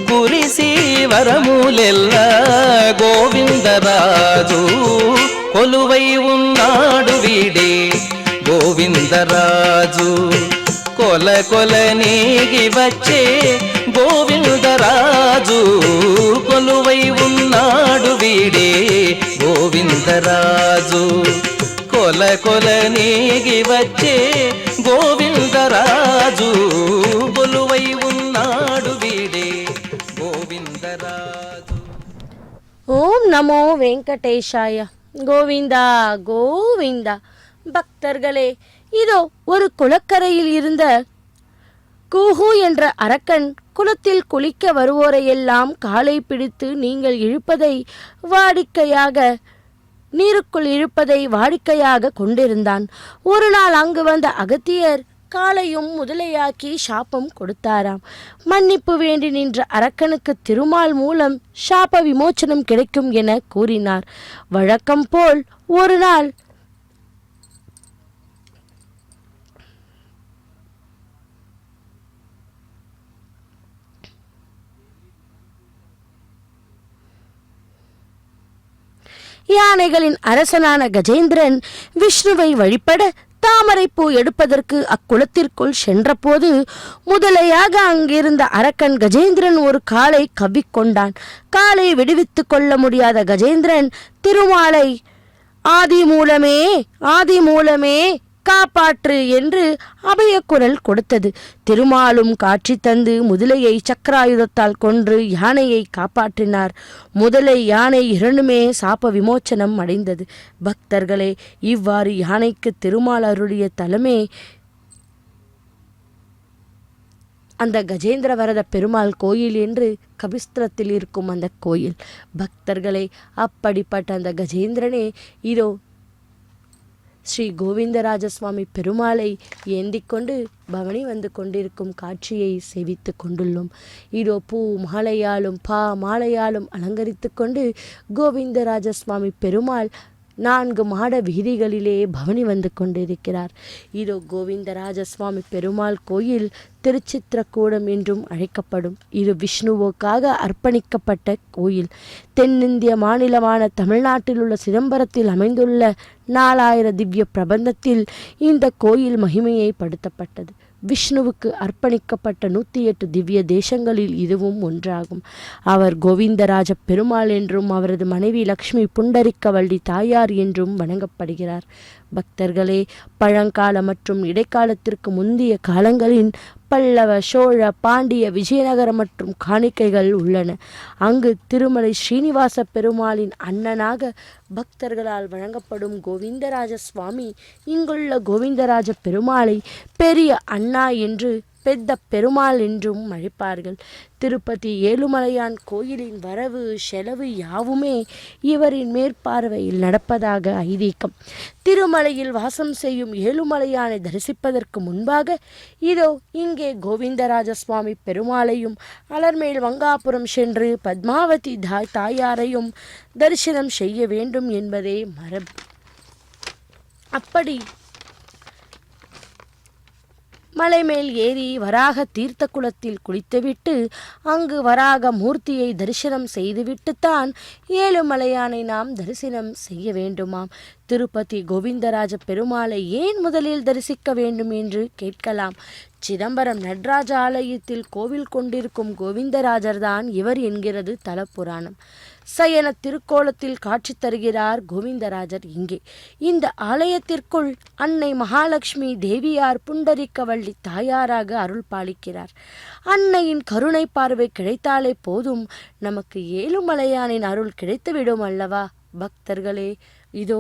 కురిసి వరములెల్ల గోవిందరాజు కొలువై ఉన్నాడు వీడే గోవిందరాజు కొల కొల నేగి వచ్చే గోవిందరాజు కొలువై ఉన్నాడు వీడే గోవిందరాజు కొల కొల నేగి వచ్చే గోవిందరాజు కొలువై ఉన్నాడు వీడే గోవిందరాజు. ஓம் நமோ வெங்கடேஷாய. கோவிந்தா கோவிந்தா. பக்தர்களே, இதோ ஒரு குளக்கரையில் இருந்த கூஹு என்ற அரக்கன் குளத்தில் குளிக்க வருவோரையெல்லாம் காலை பிடித்து நீங்கள் இழுப்பதை வாடிக்கையாக நீருக்குள் இழுப்பதை வாடிக்கையாக கொண்டிருந்தான். ஒரு நாள் அங்கு வந்த அகத்தியர் காளையும் முதலையாக்கி சாபம் கொடுத்தாராம். மன்னிப்பு வேண்டி நின்ற அரக்கனுக்கு திருமால் மூலம் சாப விமோச்சனம் கிடைக்கும் என கூறினார். வழக்கம் போல் ஒரு நாள் யானைகளின் அரசனான கஜேந்திரன் விஷ்ணுவை வழிபட தாமரைப்பூ எடுப்பதற்கு அக்குளத்திற்குள் சென்றபோது முதலையாக அங்கிருந்த அரக்கன் கஜேந்திரன் ஒரு காலை கவ்விக்கொண்டான். காலை விடுவித்துக் கொள்ள முடியாத கஜேந்திரன் திருமாலை ஆதி மூலமே காப்பாற்று என்று அபயக்குரல் கொடுத்தது. திருமாலும் காட்சி தந்து முதலையை சக்கராயுதத்தால் கொன்று யானையை காப்பாற்றினார். முதலை யானை இரண்டுமே சாப விமோச்சனம் அடைந்தது. பக்தர்களே, இவ்வாறு யானைக்கு திருமால் அருளிய தலமே அந்த கஜேந்திர வரத பெருமாள் கோயில் என்று கபிஸ்திரத்தில் இருக்கும் அந்த கோயில். பக்தர்களே, அப்படிப்பட்ட அந்த கஜேந்திரனே இதோ ஸ்ரீ கோவிந்தராஜ சுவாமி பெருமாளை ஏந்திக்கொண்டு பவனி வந்து கொண்டிருக்கும் காட்சியை சேவித்து கொண்டுள்ளோம். இதோ பூ மாலையாலும் மாலையாலும் அலங்கரித்து கொண்டு கோவிந்தராஜ சுவாமி பெருமாள் 4 மாட வீதிகளிலே பவனி வந்து கொண்டிருக்கிறார். இதோ கோவிந்தராஜ சுவாமி பெருமாள் கோயில் திருச்சித்திரக்கூடம் என்றும் அழைக்கப்படும். இது விஷ்ணுவுக்காக அர்ப்பணிக்கப்பட்ட கோயில். தென்னிந்திய மாநிலமான தமிழ்நாட்டில் உள்ள சிதம்பரத்தில் அமைந்துள்ள 4000 திவ்ய பிரபந்தத்தில் இந்த கோயில் மகிமையை படுத்தப்பட்டது. விஷ்ணுவுக்கு அர்ப்பணிக்கப்பட்ட 108 திவ்ய தேசங்களில் இதுவும் ஒன்றாகும். அவர் கோவிந்தராஜ பெருமாள் என்றும் அவரது மனைவி லக்ஷ்மி புண்டரிக்கவள்ளி தாயார் என்றும் வணங்கப்படுகிறார். பக்தர்களே, பழங்கால மற்றும் இடைக்காலத்திற்கு முந்தைய காலங்களின் பல்லவ, சோழ, பாண்டிய, விஜயநகர மற்றும் காணிக்கைகள் உள்ளன. அங்கு திருமலை ஸ்ரீனிவாச பெருமாளின் அண்ணனாக பக்தர்களால் வழங்கப்படும் கோவிந்தராஜ சுவாமி இங்குள்ள கோவிந்தராஜ பெருமாளை பெரிய அண்ணா என்று பெத்த பெருமாள் என்றும் அழைப்பார்கள். திருப்பதி ஏழுமலையான் கோயிலின் வரவு செலவு யாவுமே இவரின் மேற்பார்வையில் நடப்பதாக ஐதீகம். திருமலையில் வாசம் செய்யும் ஏழுமலையானை தரிசிப்பதற்கு முன்பாக இதோ இங்கே கோவிந்தராஜ சுவாமி பெருமாளையும் அலர்மேல் வங்காபுரம் சென்று பத்மாவதி தாயாரையும் தரிசனம் செய்ய வேண்டும் என்பதே மரபு. அப்படி மலை மேல் ஏறி வராக தீர்த்த குளத்தில் குளித்துவிட்டு அங்கு வராக மூர்த்தியை தரிசனம் செய்துவிட்டுத்தான் ஏழுமலையானை நாம் தரிசனம் செய்ய வேண்டுமாம். திருப்பதி கோவிந்தராஜ பெருமாளை ஏன் முதலில் தரிசிக்க வேண்டும் என்று கேட்கலாம். சிதம்பரம் நடராஜ ஆலயத்தில் கோவில் கொண்டிருக்கும் கோவிந்தராஜர் தான் இவர் என்கிறது தலப்புராணம். சயன திருக்கோலத்தில் காட்சி தருகிறார் கோவிந்தராஜர் இங்கே. இந்த ஆலயத்திற்குள் அன்னை மகாலட்சுமி தேவியார் புண்டரிக்கவள்ளி தாயாராக அருள் பாலிக்கிறார். அன்னையின் கருணை பார்வை கிடைத்தாலே போதும், நமக்கு ஏழுமலையானின் அருள் கிடைத்துவிடும் அல்லவா பக்தர்களே. இதோ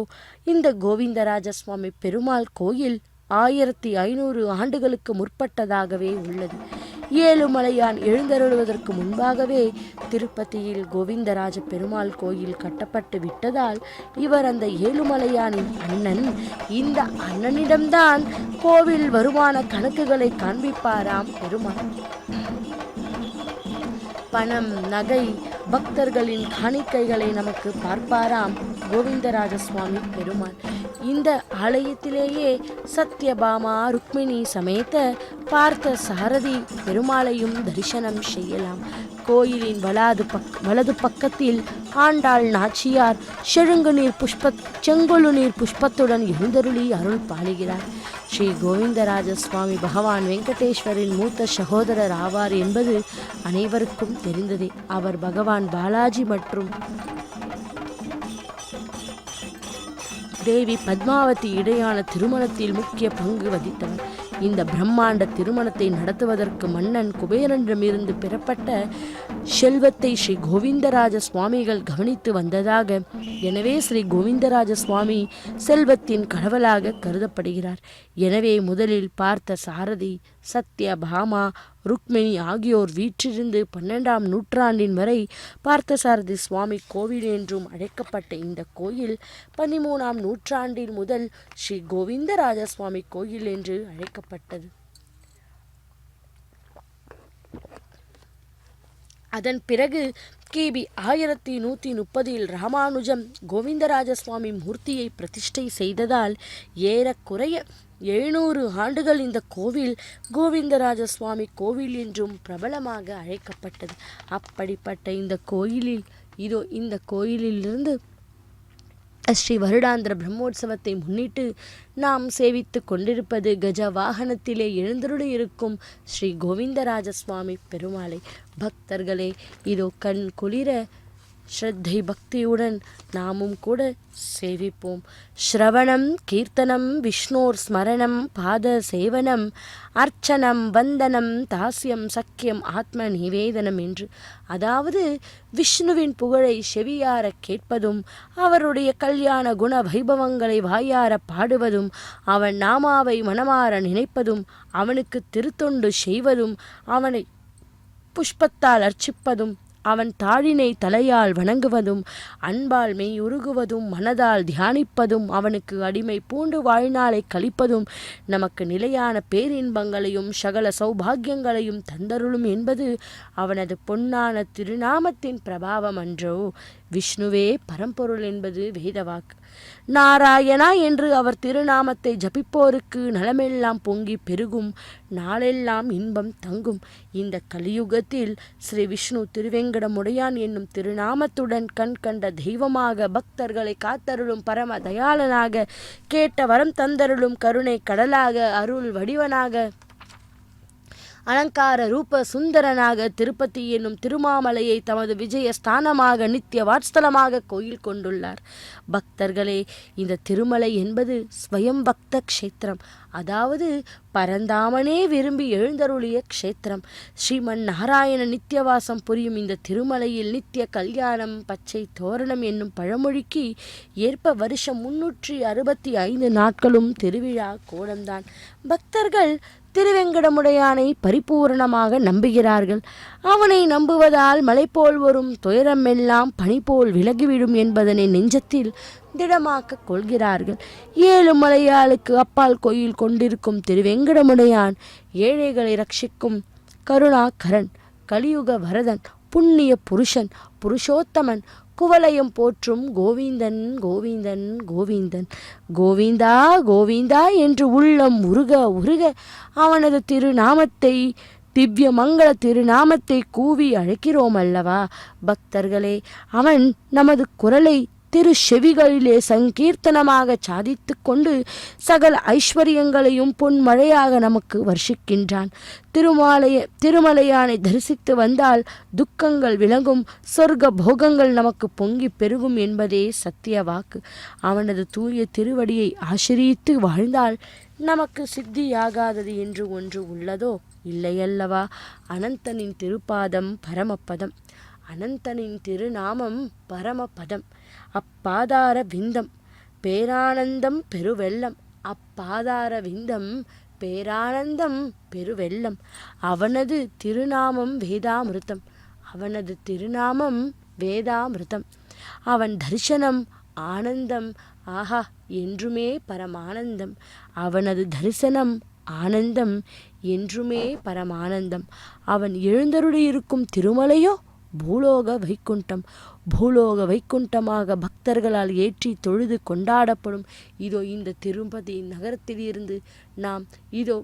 இந்த கோவிந்தராஜ சுவாமி பெருமாள் கோயில் 1500 ஆண்டுகளுக்கு முற்பட்டதாகவே உள்ளது. ஏழுமலையான் எழுந்தருளுவதற்கு முன்பாகவே திருப்பதியில் கோவிந்தராஜ பெருமாள் கோயில் கட்டப்பட்டு விட்டதால் இவர் அந்த ஏழுமலையானின் அண்ணன். இந்த அண்ணனிடம்தான் கோவில் வருமான கணக்குகளை காண்பிப்பாராம் பெருமாள். பணம், நகை, பக்தர்களின் காணிக்கைகளை நமக்கு பார்ப்பாராம் கோவிந்தராஜ சுவாமி பெருமாள். இந்த ஆலயத்திலேயே சத்யபாமா ருக்மிணி சமேத பார்த்த சாரதி பெருமாளையும் தரிசனம் செய்யலாம். கோயிலின் வலது பக்கத்தில் ஆண்டாள் நாச்சியார் செங்கொழு நீர் புஷ்பத்துடன் எழுந்தருளி அருள் பாலிகிறார். ஸ்ரீ கோவிந்தராஜ சுவாமி பகவான் வெங்கடேஸ்வரின் மூத்த சகோதரர் ஆவார் என்பது அனைவருக்கும் தெரிந்ததே. அவர் பகவான் பாலாஜி மற்றும் தேவி பத்மாவதி இடையான திருமணத்தில் முக்கிய பங்கு வகித்தவர். இந்த பிரம்மாண்ட திருமணத்தை நடத்துவதற்கு மன்னன் குபேரனிடமிருந்து பெறப்பட்ட செல்வத்தை ஸ்ரீ கோவிந்தராஜ சுவாமிகள் கவனித்து வந்ததாக, எனவே ஸ்ரீ கோவிந்தராஜ சுவாமி செல்வத்தின் கடவுளாக கருதப்படுகிறார். எனவே முதலில் பார்த்த சாரதி, சத்யபாமா, ருக்மிணி ஆகியோர் வீற்றிருந்து 12ஆம் நூற்றாண்டின் வரை பார்த்தசாரதி சுவாமி கோவில் என்றும் அழைக்கப்பட்ட இந்த கோயில் 13ஆம் நூற்றாண்டில் முதல் ஸ்ரீ கோவிந்தராஜ சுவாமி கோயில் என்று அழைக்கப்பட்டது. அதன் பிறகு கிபி 1130 ராமானுஜம் கோவிந்தராஜ சுவாமி மூர்த்தியை பிரதிஷ்டை செய்ததால் ஏறக்குறைய 700 ஆண்டுகள் இந்த கோவில் கோவிந்தராஜ சுவாமி கோவில் என்றும் பிரபலமாக அழைக்கப்பட்டது. அப்படிப்பட்ட இந்த கோயிலிலிருந்து ஸ்ரீ வருடாந்திர பிரம்மோற்சவத்தை முன்னிட்டு நாம் சேவித்து கொண்டிருப்பது கஜ வாகனத்திலே எழுந்தருளி இருக்கும் ஸ்ரீ கோவிந்தராஜ சுவாமி பெருமாளை. பக்தர்களே, இதோ கண் குளிர ஸ்ரத்தை பக்தியுடன் நாமும் கூட சேவிப்போம். ஸ்ரவணம் கீர்த்தனம் விஷ்ணோர் ஸ்மரணம் பாத சேவனம் அர்ச்சனம் வந்தனம் தாஸ்யம் சக்கியம் ஆத்ம நிவேதனம் என்று, அதாவது விஷ்ணுவின் புகழை செவியார கேட்பதும், அவருடைய கல்யாண குண வைபவங்களை வாயார பாடுவதும், அவன் நாமாவை மனமாற நினைப்பதும், அவனுக்கு திருத்தொண்டு செய்வதும், அவனை புஷ்பத்தால் அர்ச்சிப்பதும், அவன் தாழினை தலையால் வணங்குவதும், அன்பால் மெய்யுருகுவதும், மனதால் தியானிப்பதும், அவனுக்கு அடிமை பூண்டு வாழ்நாளை கழிப்பதும் நமக்கு நிலையான பேரின்பங்களையும் சகல சௌபாகியங்களையும் தந்தருளும் என்பது அவனது பொன்னான திருநாமத்தின் பிரபாவம் அன்றோ. விஷ்ணுவே பரம்பொருள் என்பது வேதவாக்கு. நாராயணா என்று அவர் திருநாமத்தை ஜபிப்போருக்கு நலமெல்லாம் பொங்கி பெருகும், நாளெல்லாம் இன்பம் தங்கும். இந்த கலியுகத்தில் ஸ்ரீ விஷ்ணு திருவேங்கடமுடையான் என்னும் திருநாமத்துடன் கண் கண்ட தெய்வமாக, பக்தர்களை காத்தருளும் பரம தயாளனாக, கேட்ட வரம் தந்தருளும் கருணை கடலாக, அருள் வடிவனாக, அலங்கார ரூப சுந்தரனாக திருப்பதி என்னும் திருமாமலையை தமது விஜய ஸ்தானமாக நித்திய வாட்ஸ்தலமாக கோயில் கொண்டுள்ளார். பக்தர்களே, இந்த திருமலை என்பது ஸ்வயம் பக்த க்ஷேத்திரம், அதாவது பரந்தாமனே விரும்பி எழுந்தருளிய க்ஷேத்திரம். ஸ்ரீமன் நாராயண நித்தியவாசம் புரியும் இந்த திருமலையில் நித்திய கல்யாணம் பச்சை தோரணம் என்னும் பழமொழிக்கு ஏற்ப வருஷம் 365 நாட்களும் திருவிழா கோலம்தான். பக்தர்கள் திருவேங்கடமுடையானை பரிபூரணமாக நம்புகிறார்கள். அவனை நம்புவதால் மலை போல் வரும் துயரமெல்லாம் பனி போல் விலகிவிடும் என்பதனை நெஞ்சத்தில் திடமாக்க கொள்கிறார்கள். 7 மலையாளுக்கு அப்பால் கோயில் கொண்டிருக்கும் திருவேங்கடமுடையான் ஏழைகளை ரட்சிக்கும் கருணாகரன், கலியுக வரதன், புண்ணிய புருஷன், புருஷோத்தமன், குவலயம் போற்றும் கோவிந்தன் கோவிந்தன் கோவிந்தன். கோவிந்தா கோவிந்தா என்று உள்ளம் உருக உருக அவனது திருநாமத்தை, திவ்ய மங்கள திருநாமத்தை கூவி அழைக்கிறோம் அல்லவா பக்தர்களே. அவன் நமது குரலை திரு செவிகளிலே சங்கீர்த்தனமாக சாதித்து கொண்டு சகல ஐஸ்வர்யங்களையும் பொன்மழையாக நமக்கு வர்ஷிக்கின்றான். திருமலையானை தரிசித்து வந்தால் துக்கங்கள் விலகும், சொர்க்க போகங்கள் நமக்கு பொங்கி பெருகும் என்பதே சத்திய வாக்கு. அவனது தூய திருவடியை ஆசிரியித்து வாழ்ந்தால் நமக்கு சித்தியாகாதது என்று ஒன்று உள்ளதோ? இல்லையல்லவா. அனந்தனின் திருப்பாதம் பரமபதம், அனந்தனின் திருநாமம் பரமபதம். அப்பாதார விந்தம் பேரானந்தம் பெருவெல்லம், அப்பாதார விந்தம் பேரானந்தம் பெருவெல்லம். அவனது திருநாமம் வேதாமிருதம், அவனது திருநாமம் வேதாமிருதம். அவன் தரிசனம் ஆனந்தம், ஆஹா என்றுமே பரமானந்தம். அவனது தரிசனம் ஆனந்தம், என்றுமே பரமானந்தம். அவன் எழுந்தருளியிருக்கும் திருமலையோ பூலோக வைகுண்டம். பூலோக வைகுண்டமாக பக்தர்களால் ஏற்றி தொழுது கொண்டாடப்படும் இதோ இந்த திருப்பதி நகரத்திலிருந்து நாம் இதோ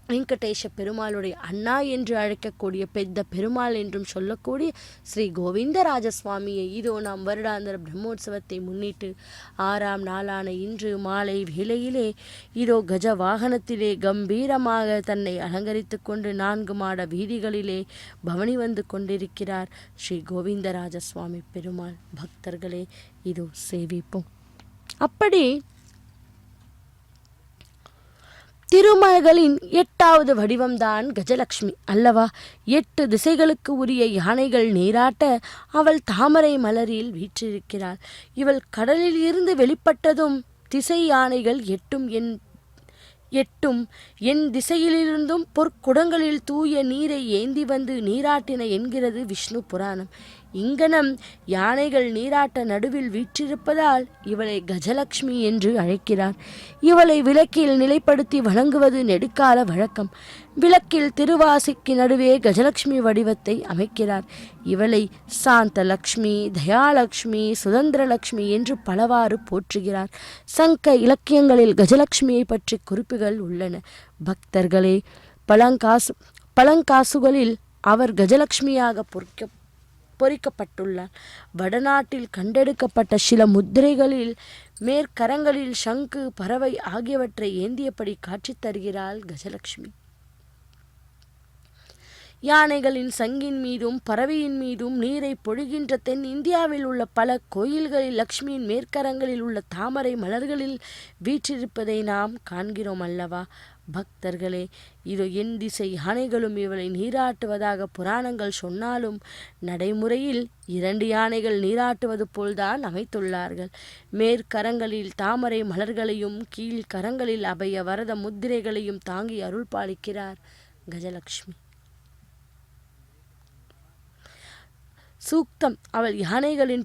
வெங்கடேஷ பெருமாளுடைய அண்ணா என்று அழைக்கக்கூடிய பெத்த பெருமாள் என்றும் சொல்லக்கூடிய ஸ்ரீ கோவிந்தராஜ சுவாமியை இதோ நாம் வருடாந்திர பிரம்மோற்சவத்தை முன்னிட்டு 6ஆம் நாளான இன்று மாலை வேளையிலே இதோ கஜ வாகனத்திலே கம்பீரமாக தன்னை அலங்கரித்து கொண்டு 4 மாட வீதிகளிலே பவனி வந்து கொண்டிருக்கிறார் ஸ்ரீ கோவிந்தராஜ சுவாமி பெருமாள். பக்தர்களே, இதோ சேவிப்போம். அப்படி திருமகளின் 8வது வடிவம்தான் கஜலட்சுமி அல்லவா. 8 திசைகளுக்கு உரிய யானைகள் நீராட்ட அவள் தாமரை மலரில் வீற்றிருக்கிறாள். இவள் கடலில் இருந்து வெளிப்பட்டதும் திசை யானைகள் 8 எட்டும் என் திசையிலிருந்தும் பொற்குடங்களில் தூய நீரை ஏந்தி வந்து நீராட்டின என்கிறது விஷ்ணு புராணம். இங்கனம் யானைகள் நீராட்ட நடுவில் வீற்றிருப்பதால் இவளை கஜலட்சுமி என்று அழைக்கிறார். இவளை விளக்கில் நிலைப்படுத்தி வணங்குவது நெடுக்கால வழக்கம். விளக்கில் திருவாசிக்கு நடுவே கஜலட்சுமி வடிவத்தை அமைக்கிறார். இவளை சாந்தலக்ஷ்மி, தயாலக்ஷ்மி, சுதந்திரலக்ஷ்மி என்று பலவாறு போற்றுகிறார். சங்க இலக்கியங்களில் கஜலட்சுமியை பற்றி குறிப்புகள் உள்ளன. பக்தர்களே, பழங்காசுகளில் அவர் கஜலட்சுமியாக பொறிக்கப்பட்டுள்ளார். வடநாட்டில் கண்டெடுக்கப்பட்ட சில முத்திரைகளில் மேற்கரங்களில் சங்கு, பறவை ஆகியவற்றை ஏந்தியபடி காட்சி தருகிறாள் கஜலட்சுமி. யானைகளின் சங்கின் மீதும் பறவையின் மீதும் நீரை பொழிகின்ற தென் இந்தியாவில் உள்ள பல கோயில்களில் லக்ஷ்மியின் மேற்கரங்களில் உள்ள தாமரை மலர்களில் வீற்றிருப்பதை நாம் காண்கிறோம் அல்லவா? பக்தர்களே, இதோ என் திசை யானைகளும் இவளை நீராட்டுவதாக புராணங்கள் சொன்னாலும் நடைமுறையில் 2 யானைகள் நீராட்டுவது போல்தான் அமைத்துள்ளார்கள். மேற்கரங்களில் தாமரை மலர்களையும் கீழ்கரங்களில் அபய வரத முத்திரைகளையும் தாங்கி அருள் பாலிக்கிறார் கஜலட்சுமி. சூக்தம் அவள் யானைகளின்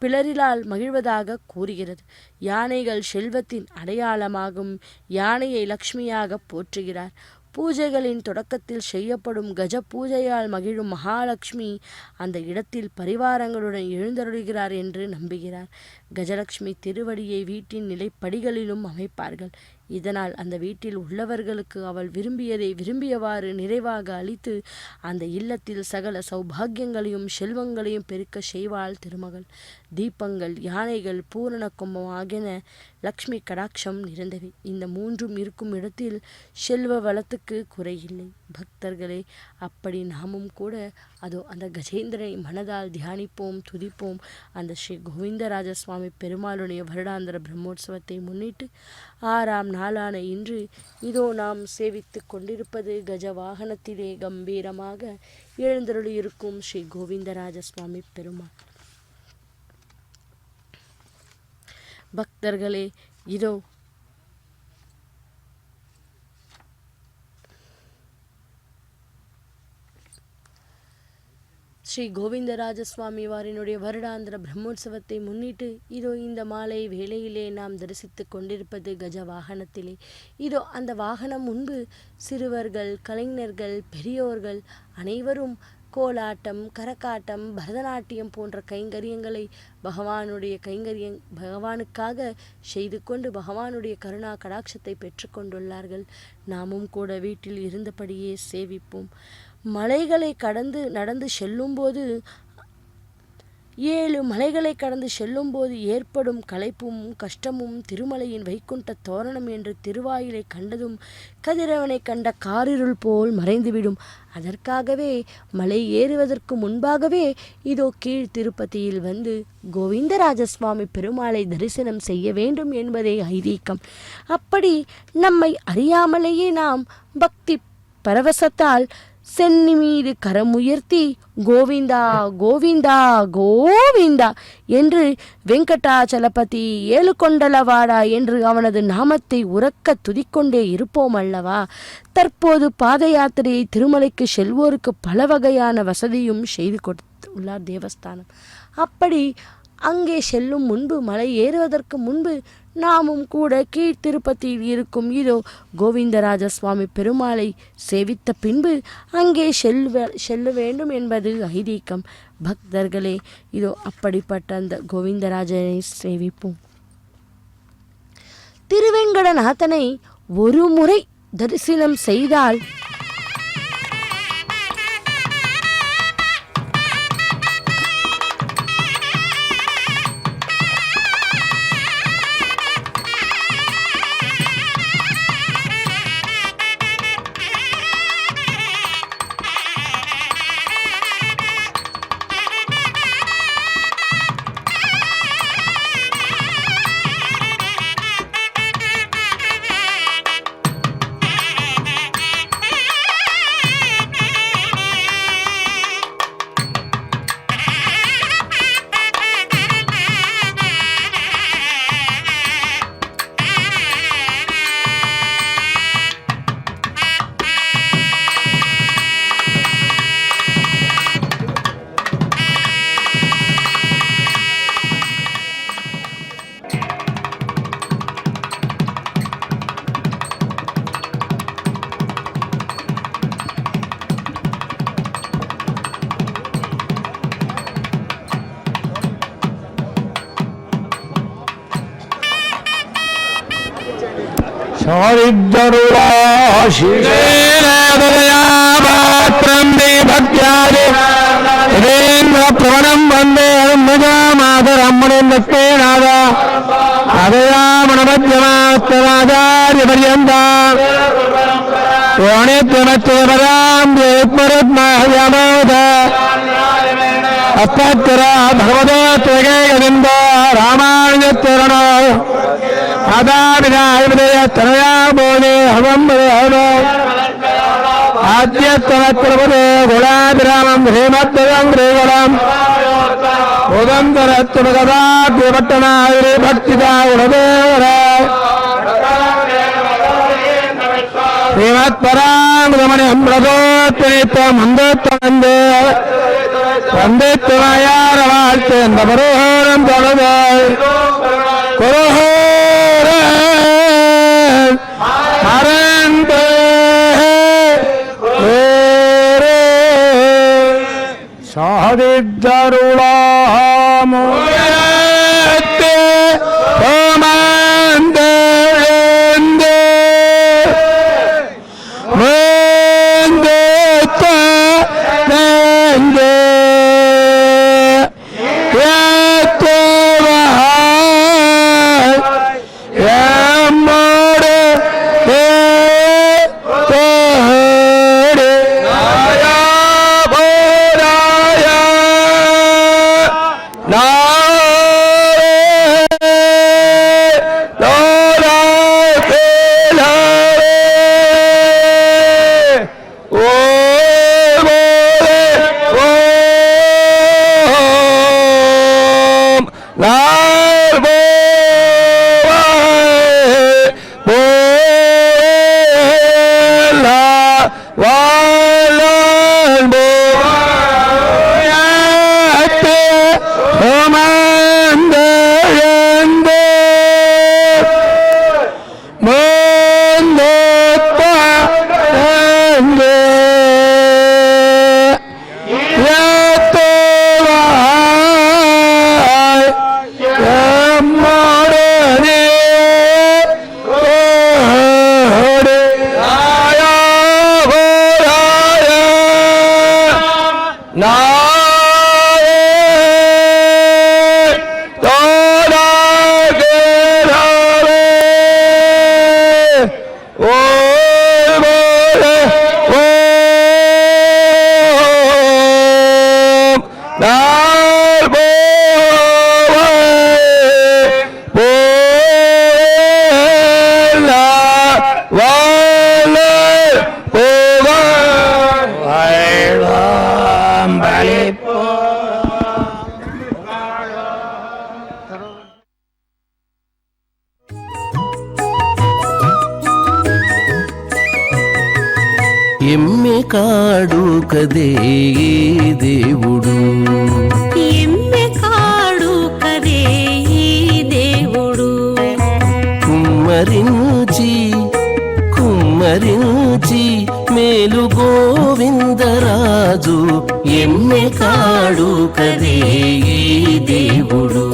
பிளரிலால் மகிழ்வதாக கூறுகிறது. யானைகள் செல்வத்தின் அடையாளமாகும். யானையை லக்ஷ்மியாக போற்றுகிறார். பூஜைகளின் தொடக்கத்தில் செய்யப்படும் கஜ பூஜையால் மகிழும் மகாலட்சுமி அந்த இடத்தில் பரிவாரங்களுடன் எழுந்தருளுகிறார் என்று நம்புகிறார். கஜலட்சுமி திருவடியை வீட்டின் நிலைப்படிகளிலும் அமைப்பார்கள். இதனால் அந்த வீட்டில் உள்ளவர்களுக்கு அவள் விரும்பியதை விரும்பியவாறு நிறைவாக அளித்து அந்த இல்லத்தில் சகல சௌபாகியங்களையும் செல்வங்களையும் பெருக்க செய்வாள் திருமகள். தீபங்கள், யானைகள், பூரண கும்பம் ஆகியன லக்ஷ்மி கடாட்சம் நிறைந்தவை. இந்த 3ம் இருக்கும் இடத்தில் செல்வ வளத்துக்கு குறையில்லை. பக்தர்களே, அப்படி நாமும் கூட அதோ அந்த கஜேந்திரனை மனதால் தியானிப்போம், துதிப்போம். அந்த ஸ்ரீ கோவிந்தராஜ சுவாமி பெருமாளுடைய வருடாந்திர பிரம்மோற்சவத்தை முன்னிட்டு 6ஆம் நாளான இன்று இதோ நாம் சேவித்து கொண்டிருப்பது கஜ வாகனத்திலே கம்பீரமாக எழுந்தருளி இருக்கும் ஸ்ரீ கோவிந்தராஜ சுவாமி பெருமாள். பக்தர்களே, இதோ ஸ்ரீ கோவிந்தராஜ சுவாமி வாரினுடைய வருடாந்திர பிரம்மோற்சவத்தை முன்னிட்டு இதோ இந்த மாலை வேளையிலே நாம் தரிசித்து கொண்டிருப்பது கஜ வாகனத்திலே. இதோ அந்த வாகனம் முன்பு சிறுவர்கள், கலைஞர்கள், பெரியோர்கள் அனைவரும் கோலாட்டம், கரகாட்டம், பரதநாட்டியம் போன்ற கைங்கரியங்களை பகவானுக்காக செய்து கொண்டு பகவானுடைய கருணா கடாட்சத்தை பெற்றுக்கொண்டுள்ளார்கள். நாமும் கூட வீட்டில் இருந்தபடியே சேவிப்போம். மலைகளை கடந்து நடந்து செல்லும்போது 7 மலைகளை கடந்து செல்லும்போது ஏற்படும் களைப்பும் கஷ்டமும் திருமலையின் வைகுண்ட தோரணம் என்று திருவாயிலை கண்டதும் கதிரவனை கண்ட காரிருள் போல் மறைந்துவிடும். அதற்காகவே மலை ஏறுவதற்கு முன்பாகவே இதோ கீழ் திருப்பதியில் வந்து கோவிந்தராஜசுவாமி பெருமாளை தரிசனம் செய்ய வேண்டும் என்பதே ஐதீகம். அப்படி நம்மை அறியாமலேயே நாம் பக்தி பரவசத்தால் சென்னி மீது கரமுயர்த்தி கோவிந்தா கோவிந்தா கோவிந்தா என்று வெங்கடாச்சலபதி ஏழுகொண்டலவாடா என்று அவனது நாமத்தை உரக்க துதிக்கொண்டே இருப்போம் அல்லவா? தற்போது பாத யாத்திரையை திருமலைக்கு செல்வோருக்கு பல வகையான வசதியும் செய்து கொடுத்துள்ளார் தேவஸ்தானம். அப்படி அங்கே செல்லும் முன்பு, மலை ஏறுவதற்கு முன்பு நாமும் கூட கீழ் திருப்பதியில் இருக்கும் இதோ கோவிந்தராஜ சுவாமி பெருமாளை சேவித்த பின்பு அங்கே செல்ல வேண்டும் என்பது ஐதீகம். பக்தர்களே, இதோ அப்படிப்பட்ட அந்த கோவிந்தராஜனை சேவிப்போம். திருவேங்கடநாதனை ஒரு முறை தரிசனம் செய்தால் ప్రవణం వందే మాతరమ్మణేనాథ అదయామణమధ్యమాచార్య పర్యంత అష్టాక్షర భగవతో త్రిగేంద రామానుజచరణ ఆదావినాయతనయా బోధే హవం ఆద్యత్వపదే గుణాభిరామం శ్రీమద్వయం శ్రీగుణం ఉదంతరత్వగదాభ్యపట్టణాయ భక్తిదా గుణదేవర శ్రీమత్పరామణి అమృతోత్వమందోత్వందే వందేత్వమాయార வாழ்த்தேந்த பரோஹரம் தொழுது குருஹோர அரண்பே சாதித்தருளாமோயத்தே ஓமந்தேந்தே மேந்தேத்தே ఎమ్మె కాడు కదే దేవుడు ఎమ్మె కాడు కదే దేవుడు కుమ్మరించి మేలు గోవిందరాజు ఎమ్మె కాడు కదే దేవుడు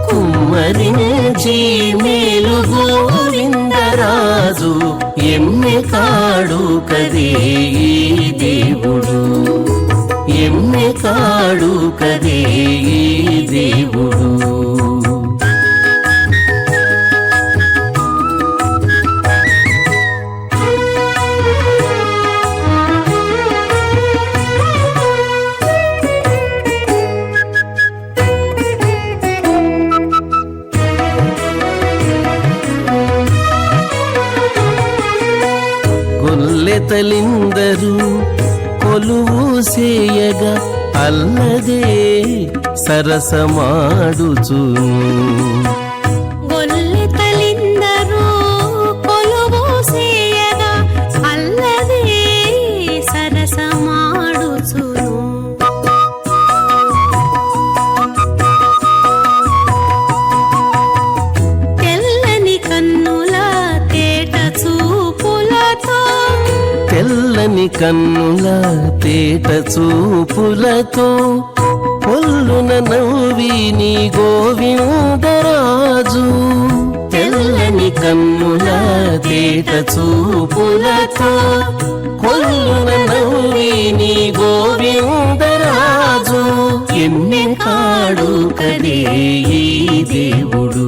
కుమ్మరించి మేలు గోవిందరాజు ఎమ్మె కాడు కదే దేవుడు ఎమ్మె కాడు కదే దేవుడు గొల్లెతలిందరు కొలువు సేయగా అల్లదే సరసమాడుచును గొల్లెతలిందరు కొలువు సేయగా అల్లదే సరసమాడుచును తెల్లని కన్నుల తేట చూపులతో తెల్లని కన్నుల తేట చూపులతో పొల్లున నవ్వి నీ గోవిందరాజు తెల్ల తెల్లని కన్నుల తేట చూపులతో కొల్లున నవ్విని గోవిందరాజు ఎన్నెకాడు కదే ఈ దేవుడు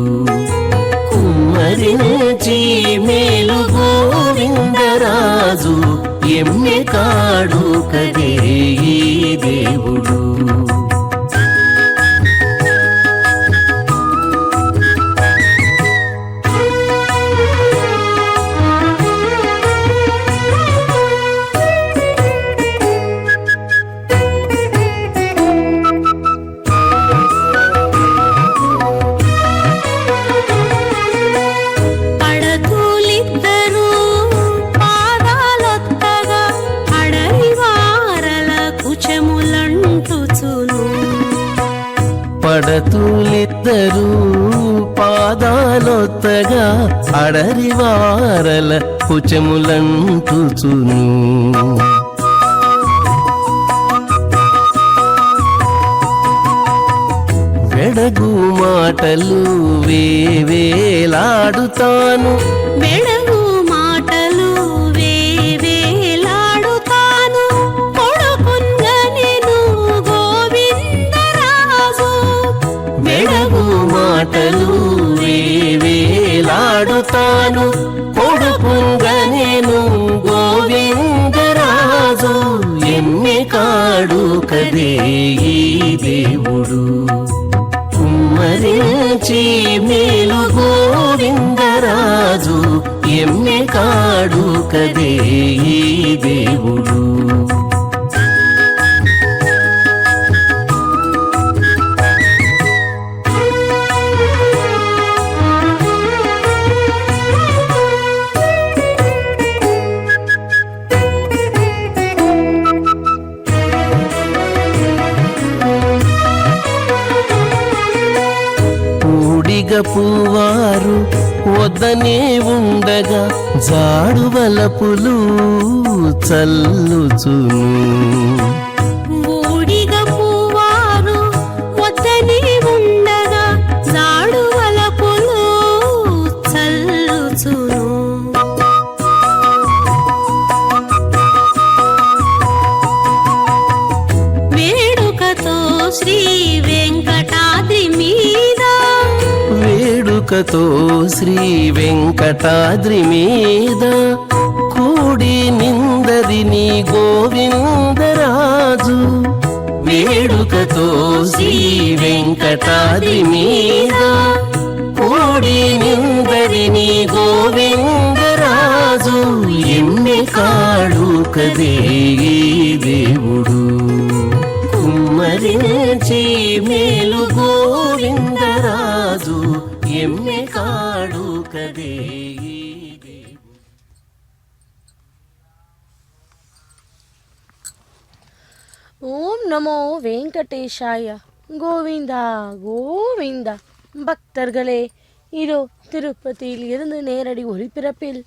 కుమ్మరించి మేలు గోవిందరాజు ఎన్నెకాడు కదే ఈ దేవుడు పడతూలిద్దరూ పాదాలొత్తగా అడవివారల కుచములంటుచును పడతులిద్దరూ పాదాలొత్తగా అడరివారల కుచములంటుచును వెడగు మాటలు వేవేలాడుతాను బెడగు మాటలు వేవేలాడుతాను కొడుకున్గా నేను గోవిందరాజు వెడగు మాటలు వేవేలాడుతాను కొడుకుంగా నేను గోవిందరాజు ఎన్నెకాడు కదే ఈ దేవుడు కుమ్మరించి మేలు గోవిందరాజు ఎన్నెకాడు కదే ఈ దేవుడు పూవారు వద్దనే ఉండగా జాడువలపులు చల్లుచును ఊడిగ పూవారు వద్దనే ఉండగా జాడువలపులు చల్లుచును వేడుకతో శ్రీ వెంకటాద్రి మీద వేడుకతో శ్రీ వెంకటాద్రి మీద కూడి నిందరిని గోవిందరాజు వేడుకతో శ్రీ వెంకటాద్రి మీద కూడి నిందరిని గోవిందరాజు ఎన్నెకాడు కదే ఈ దేవుడు కుమ్మరించి మేలు గోవిందరాజు ఎన్నెకాడు కదే ఈ దేవుడు ஓம் நமோ வெங்கடேஷாய கோவிந்தா கோவிந்தா பக்தர்களே இதோ திருப்பதியில் இருந்து நேரடி ஒளிபரப்பில்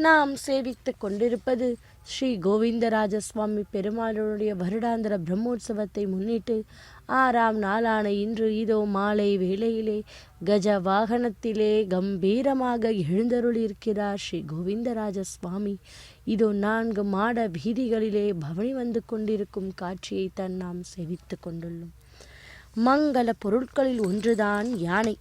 நாம் சேவித்து கொண்டிருப்பது ஸ்ரீ கோவிந்தராஜ சுவாமி பெருமாளுடைய வருடாந்திர பிரம்மோற்சவத்தை முன்னிட்டு 6ஆம் நாளான இன்று இதோ மாலை வேளையிலே கஜ வாகனத்திலே கம்பீரமாக எழுந்தருளியிருக்கிறார் ஸ்ரீ கோவிந்தராஜ சுவாமி. இதோ 4 மாட வீதிகளிலே பவனி வந்து கொண்டிருக்கும் காட்சியைத்தான் நாம் சேவித்து கொண்டுள்ளோம். மங்கள பொருட்களில் ஒன்றுதான் யானை.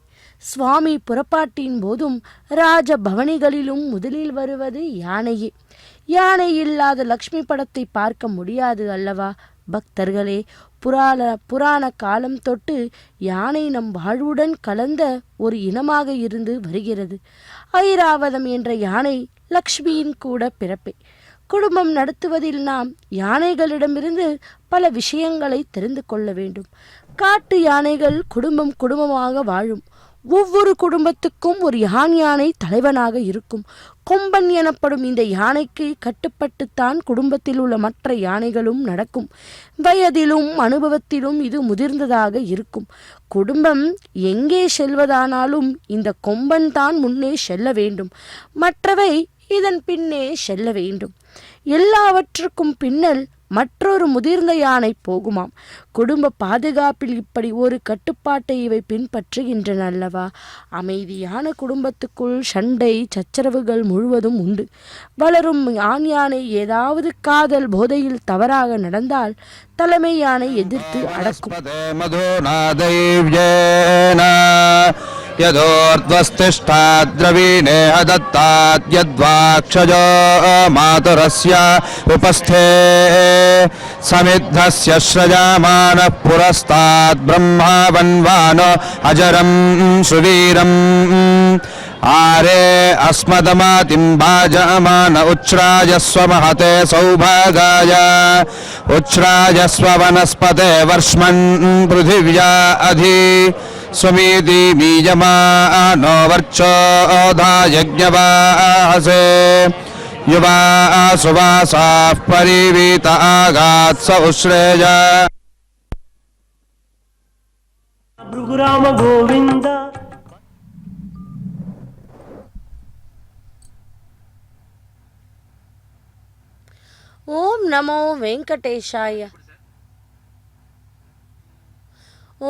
சுவாமி புறப்பாட்டின் போதும் ராஜ பவனிகளிலும் முதலில் வருவது யானையே. யானை இல்லாத லக்ஷ்மி படத்தை பார்க்க முடியாது அல்லவா பக்தர்களே? புராண காலம் தொட்டு யானை நம் வாழ்வுடன் கலந்த ஒரு இனமாக இருந்து வருகிறது. ஐராவதம் என்ற யானை லக்ஷ்மியின் கூட பிறப்பே. குடும்பம் நடத்துவதில் நாம் யானைகளிடமிருந்து பல விஷயங்களை தெரிந்து கொள்ள வேண்டும். காட்டு யானைகள் குடும்பமாக வாழும். ஒவ்வொரு குடும்பத்துக்கும் ஒரு யானை தலைவனாக இருக்கும். கொம்பன் எனப்படும் இந்த யானைக்கு கட்டுப்பட்டுத்தான் குடும்பத்தில் உள்ள மற்ற யானைகளும் நடக்கும். வயதிலும் அனுபவத்திலும் இது முதிர்ந்ததாக இருக்கும். குடும்பம் எங்கே செல்வதானாலும் இந்த கொம்பன் தான் முன்னே செல்ல வேண்டும். மற்றவை இதன் பின்னே செல்ல வேண்டும். எல்லாவற்றுக்கும் பின்னல் மற்றொரு முதிர்ந்த யானை போகுமாம். குடும்ப பாதுகாப்பில் இப்படி ஒரு கட்டுப்பாட்டை இவை பின்பற்றுகின்றன அல்லவா? அமைதியான குடும்பத்துக்குள் சண்டை சச்சரவுகள் முழுவதும் உண்டு. வளரும் ஆண் யானை ஏதாவது காதல் போதையில் தவறாக நடந்தால் தலைமை யானை எதிர்த்து அடக்கும். यदोर्ध्वस्तिष्ठाद्रवीणेह दत्ताद्यद्वाक्षजो मातुरस्य उपस्थे समिद्धस्य श्रजामानः पुरस्ताद् ब्रह्मा वन्वानो अजरं सुवीरम् आरे अस्मदमातिं भाजमान उच्छ्राजस्व महते सौभागाय उच्छ्राजस्व वनस्पते वर्ष्मन् पृथिव्या अधि स्वमीति बीजमानो वर्चोधा यज्ञवासे युवा सुवासाः परिवीत आगात्स उश्रेय भृगुराम गोविंद ஓம் நமோ வெங்கடேஷாய.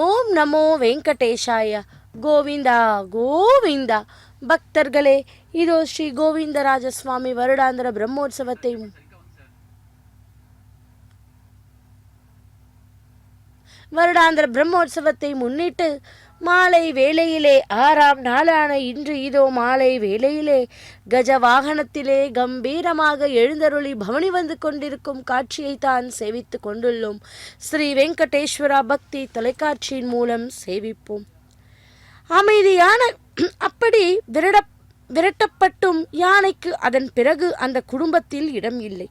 ஓம் நமோ வெங்கடேஷாய. கோவிந்தா கோவிந்தா. பக்தர்களே, இதோ ஸ்ரீ கோவிந்தராஜசுவாமி வருடாந்திர பிரம்மோற்சவத்தை முன்னிட்டு மாலை வேளையிலே 6ஆம் நாளான இன்று இதோ மாலை வேளையிலே கஜ வாகனத்திலே கம்பீரமாக எழுந்தருளி பவனி வந்து கொண்டிருக்கும் காட்சியை தான் சேவித்து கொண்டுள்ளோம். ஸ்ரீ வெங்கடேஸ்வரா பக்தி தொலைக்காட்சியின் மூலம் சேவிப்போம். அமைதியான அப்படி விரட்டப்பட்டும் யானைக்கு அதன் பிறகு அந்த குடும்பத்தில் இடம் இல்லை.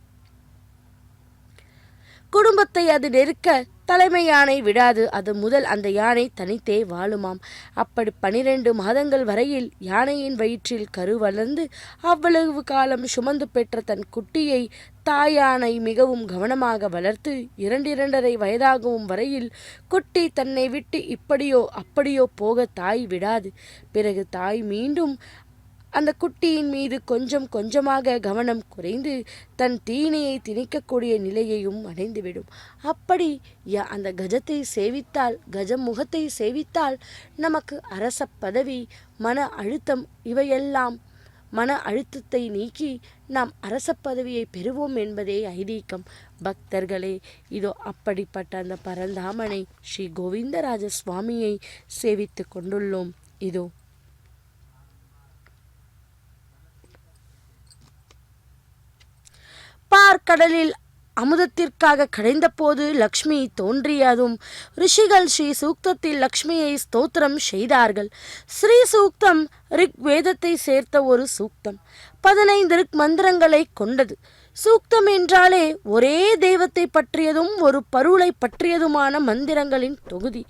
குடும்பத்தை அது நெருக்க தலைமை யானை விடாது. அது முதல் அந்த யானை தனித்தே வாழுமாம். அப்படி 12 மாதங்கள் வரையில் யானையின் வயிற்றில் கரு வளர்ந்து அவ்வளவு காலம் சுமந்து பெற்ற தன் குட்டியை தாயானை மிகவும் கவனமாக வளர்த்து 2.5 வயதாகும் வரையில் குட்டி தன்னை விட்டு இப்படியோ அப்படியோ போக தாய் விடாது. பிறகு தாய் மீண்டும் அந்த குட்டியின் மீது கொஞ்சம் கொஞ்சமாக கவனம் குறைந்து தன் தீனியை திணிக்கக்கூடிய நிலையையும் அடைந்துவிடும். அப்படி அந்த கஜத்தை சேவித்தால், கஜ முகத்தை சேவித்தால் நமக்கு அரச பதவி, மன அழுத்தம், இவையெல்லாம் மன அழுத்தத்தை நீக்கி நாம் அரச பதவியை பெறுவோம் என்பதே ஐதீகம். பக்தர்களே, இதோ அப்படிப்பட்ட அந்த பரந்தாமனை ஸ்ரீ கோவிந்தராஜ சுவாமியை சேவித்து கொண்டுள்ளோம். இதோ பார்க்கடலில் அமுதத்திற்காக கடைந்த போது லக்ஷ்மி தோன்றியதும் ரிஷிகள் ஸ்ரீ சூக்தத்தில் லக்ஷ்மியை ஸ்தோத்திரம் செய்தார்கள். ஸ்ரீ சூக்தம் ரிக் வேதத்தை சேர்த்த ஒரு சூக்தம். 15 ரிக் மந்திரங்களை கொண்டது. சூக்தம் என்றாலே ஒரே தெய்வத்தை பற்றியதும் ஒரு பருளை பற்றியதுமான மந்திரங்களின் தொகுதி.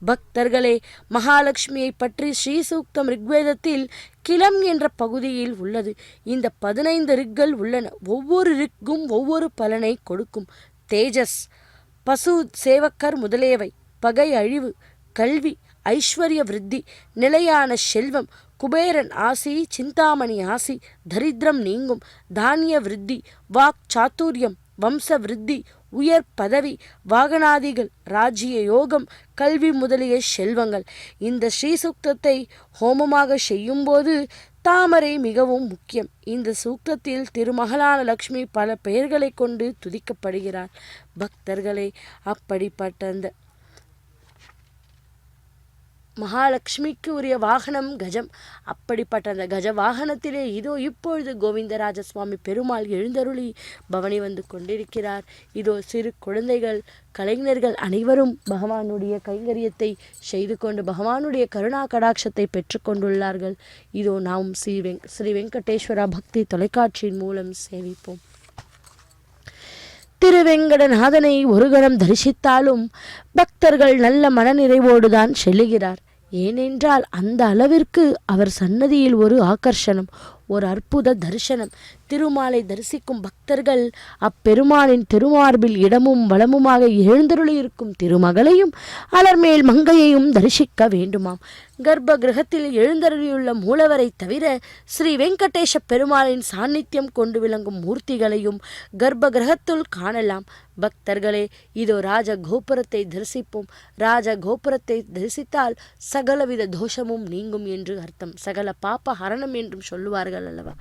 பக்தர்களே, மகாலட்சுமியை பற்றி ஸ்ரீ சூக்தம் ரிக்வேதத்தில் கிளம் என்ற பகுதியில் உள்ளது. இந்த 15 ரிக்கள் உள்ளன. ஒவ்வொரு ரிக்கும் ஒவ்வொரு பலனை கொடுக்கும். தேஜஸ், பசு சேவக்கர் முதலியவை, பகை அழிவு, கல்வி, ஐஸ்வர்ய விருத்தி, நிலையான செல்வம், குபேரன் ஆசி, சிந்தாமணி ஆசி, தரித்திரம் நீங்கும், தானிய விருத்தி, வாக் சாத்துரியம், வம்ச விருத்தி, உயர் பதவி, வாகனாதிகள், ராஜ்ய யோகம், கல்வி முதலிய செல்வங்கள். இந்த ஸ்ரீசூக்தத்தை ஹோமமாக செய்யும்போது தாமரை மிகவும் முக்கியம். இந்த சூக்தத்தில் திருமகளான லக்ஷ்மி பல பெயர்களை கொண்டு துதிக்கப்படுகிறார். பக்தர்களே, அப்படிப்பட்ட அந்த மகாலட்சுமிக்கு உரிய வாகனம் கஜம். அப்படிப்பட்ட அந்த கஜ வாகனத்திலே இதோ இப்பொழுது கோவிந்தராஜ சுவாமி பெருமாள் எழுந்தருளி பவனி வந்து கொண்டிருக்கிறார். இதோ சிறு குழந்தைகள், கலைஞர்கள் அனைவரும் பகவானுடைய கைங்கரியத்தை செய்து கொண்டு பகவானுடைய கருணா கடாட்சத்தை பெற்றுக்கொண்டுள்ளார்கள். இதோ நாம் ஸ்ரீ வெங்கடேஸ்வரா பக்தி தொலைக்காட்சியின் மூலம் சேவிப்போம். திருவெங்கடநாதனை ஒரு கணம் தரிசித்தாலும் பக்தர்கள் நல்ல மனநிறைவோடுதான் செல்லுகிறார். ஏனென்றால் அந்த அளவிற்கு அவர் சன்னதியில் ஒரு ஆகர்ஷணம், ஒரு அற்புத தரிசனம். திருமாலை தரிசிக்கும் பக்தர்கள் அப்பெருமானின் திருமார்பில் இடமும் வளமுமாக எழுந்தருளியிருக்கும் திருமகளையும் அலர்மேல் மங்கையையும் தரிசிக்க வேண்டுமாம். கர்ப்ப கிரகத்தில் எழுந்தருளியுள்ள மூலவரை தவிர ஸ்ரீ வெங்கடேஷ பெருமாளின் சாநித்தியம் கொண்டு விளங்கும் மூர்த்திகளையும் கர்ப்ப கிரகத்துள் காணலாம். பக்தர்களே, இதோ ராஜ கோபுரத்தை தரிசிப்போம். ராஜ கோபுரத்தை தரிசித்தால் சகலவித தோஷமும் நீங்கும் என்று அர்த்தம். சகல பாப்ப ஹரணம் என்றும் சொல்லுவார்கள் அல்லவா?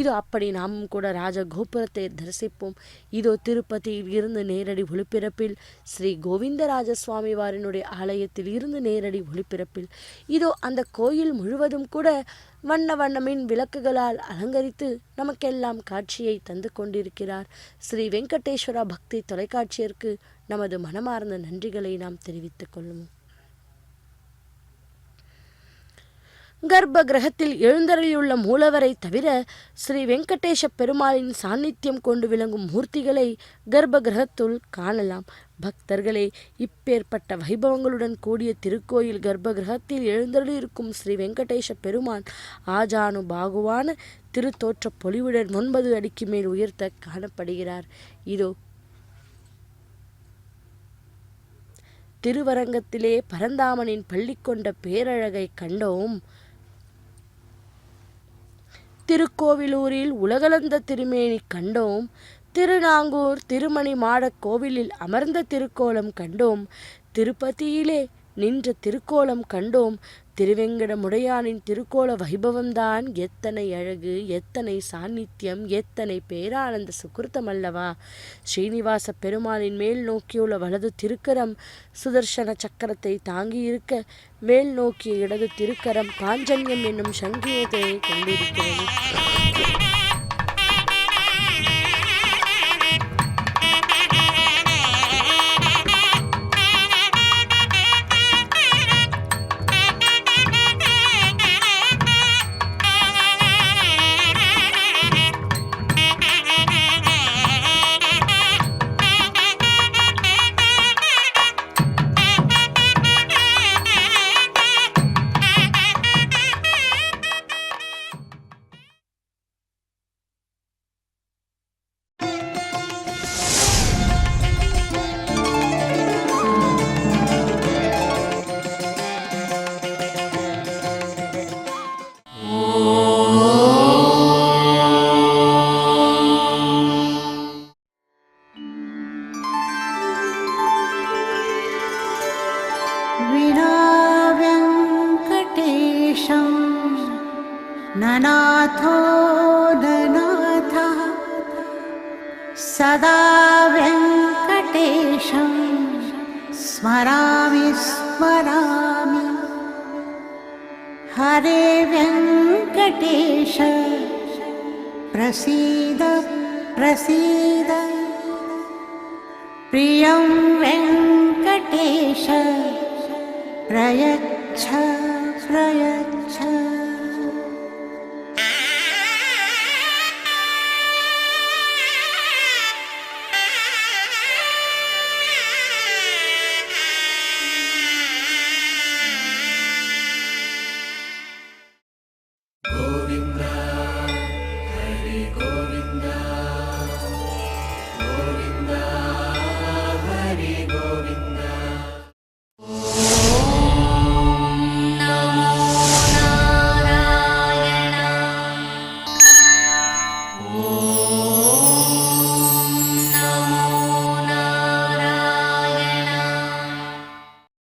இதோ அப்படி நாமும் கூட ராஜ கோபுரத்தை தரிசிப்போம். இதோ திருப்பதியில் இருந்து நேரடி ஒளிப்பிறப்பில், ஸ்ரீ கோவிந்தராஜ சுவாமி வாரினுடைய ஆலயத்தில் இருந்து நேரடி ஒளிப்பிறப்பில், இதோ அந்த கோயில் முழுவதும் கூட வண்ண வண்ணமின் விளக்குகளால் அலங்கரித்து நமக்கெல்லாம் காட்சியை தந்து கொண்டிருக்கிறார். ஸ்ரீ வெங்கடேஸ்வரா பக்தி தொலைக்காட்சியிற்கு நமது மனமார்ந்த நன்றிகளை நாம் தெரிவித்துக் கொள்வோம். கர்ப்ப கிரகத்தில் எழுந்தருளியுள்ள மூலவரை தவிர ஸ்ரீ வெங்கடேஷ பெருமாளின் சாநித்தியம் கொண்டு விளங்கும் மூர்த்திகளை கர்ப்ப கிரகத்துள் காணலாம். பக்தர்களே, இப்பேற்பட்ட வைபவங்களுடன் கூடிய திருக்கோயில் கர்ப்ப கிரகத்தில் எழுந்தருளியிருக்கும் ஸ்ரீ வெங்கடேஷ பெருமான் ஆஜானு பாகுவான திருத்தோற்ற பொலிவுடன் 9 அடிக்கு மேல் உயர்த்த காணப்படுகிறார். இதோ திருவரங்கத்திலே பரந்தாமனின் பள்ளி கொண்ட பேரழகை கண்டோம். திருக்கோவிலூரில் உலகளந்த திருமேனி கண்டோம். திருநாங்கூர் திருமணி மாடக் கோவிலில் அமர்ந்த திருக்கோலம் கண்டோம். திருப்பதியிலே நின்ற திருக்கோலம் கண்டோம். திருவெங்கடமுடையானின் திருக்கோல வைபவம்தான் எத்தனை அழகு, எத்தனை சாநித்தியம், எத்தனை பேரானந்த சுகிருத்தம் அல்லவா? ஸ்ரீனிவாச பெருமாளின் மேல் நோக்கியுள்ள வலது திருக்கரம் சுதர்சன சக்கரத்தை தாங்கியிருக்க, மேல் நோக்கிய இடது திருக்கரம் பாஞ்சன்யம் என்னும் சங்கீதத்தை கொண்டிருக்கிறது. ननाथो ननाथः सदा वेङ्कटेशं स्मरामि स्मरामि। हरे वेङ्कटेश प्रसीद प्रसीद। प्रियं वेङ्कटेश प्रयच्छ प्रयच्छ।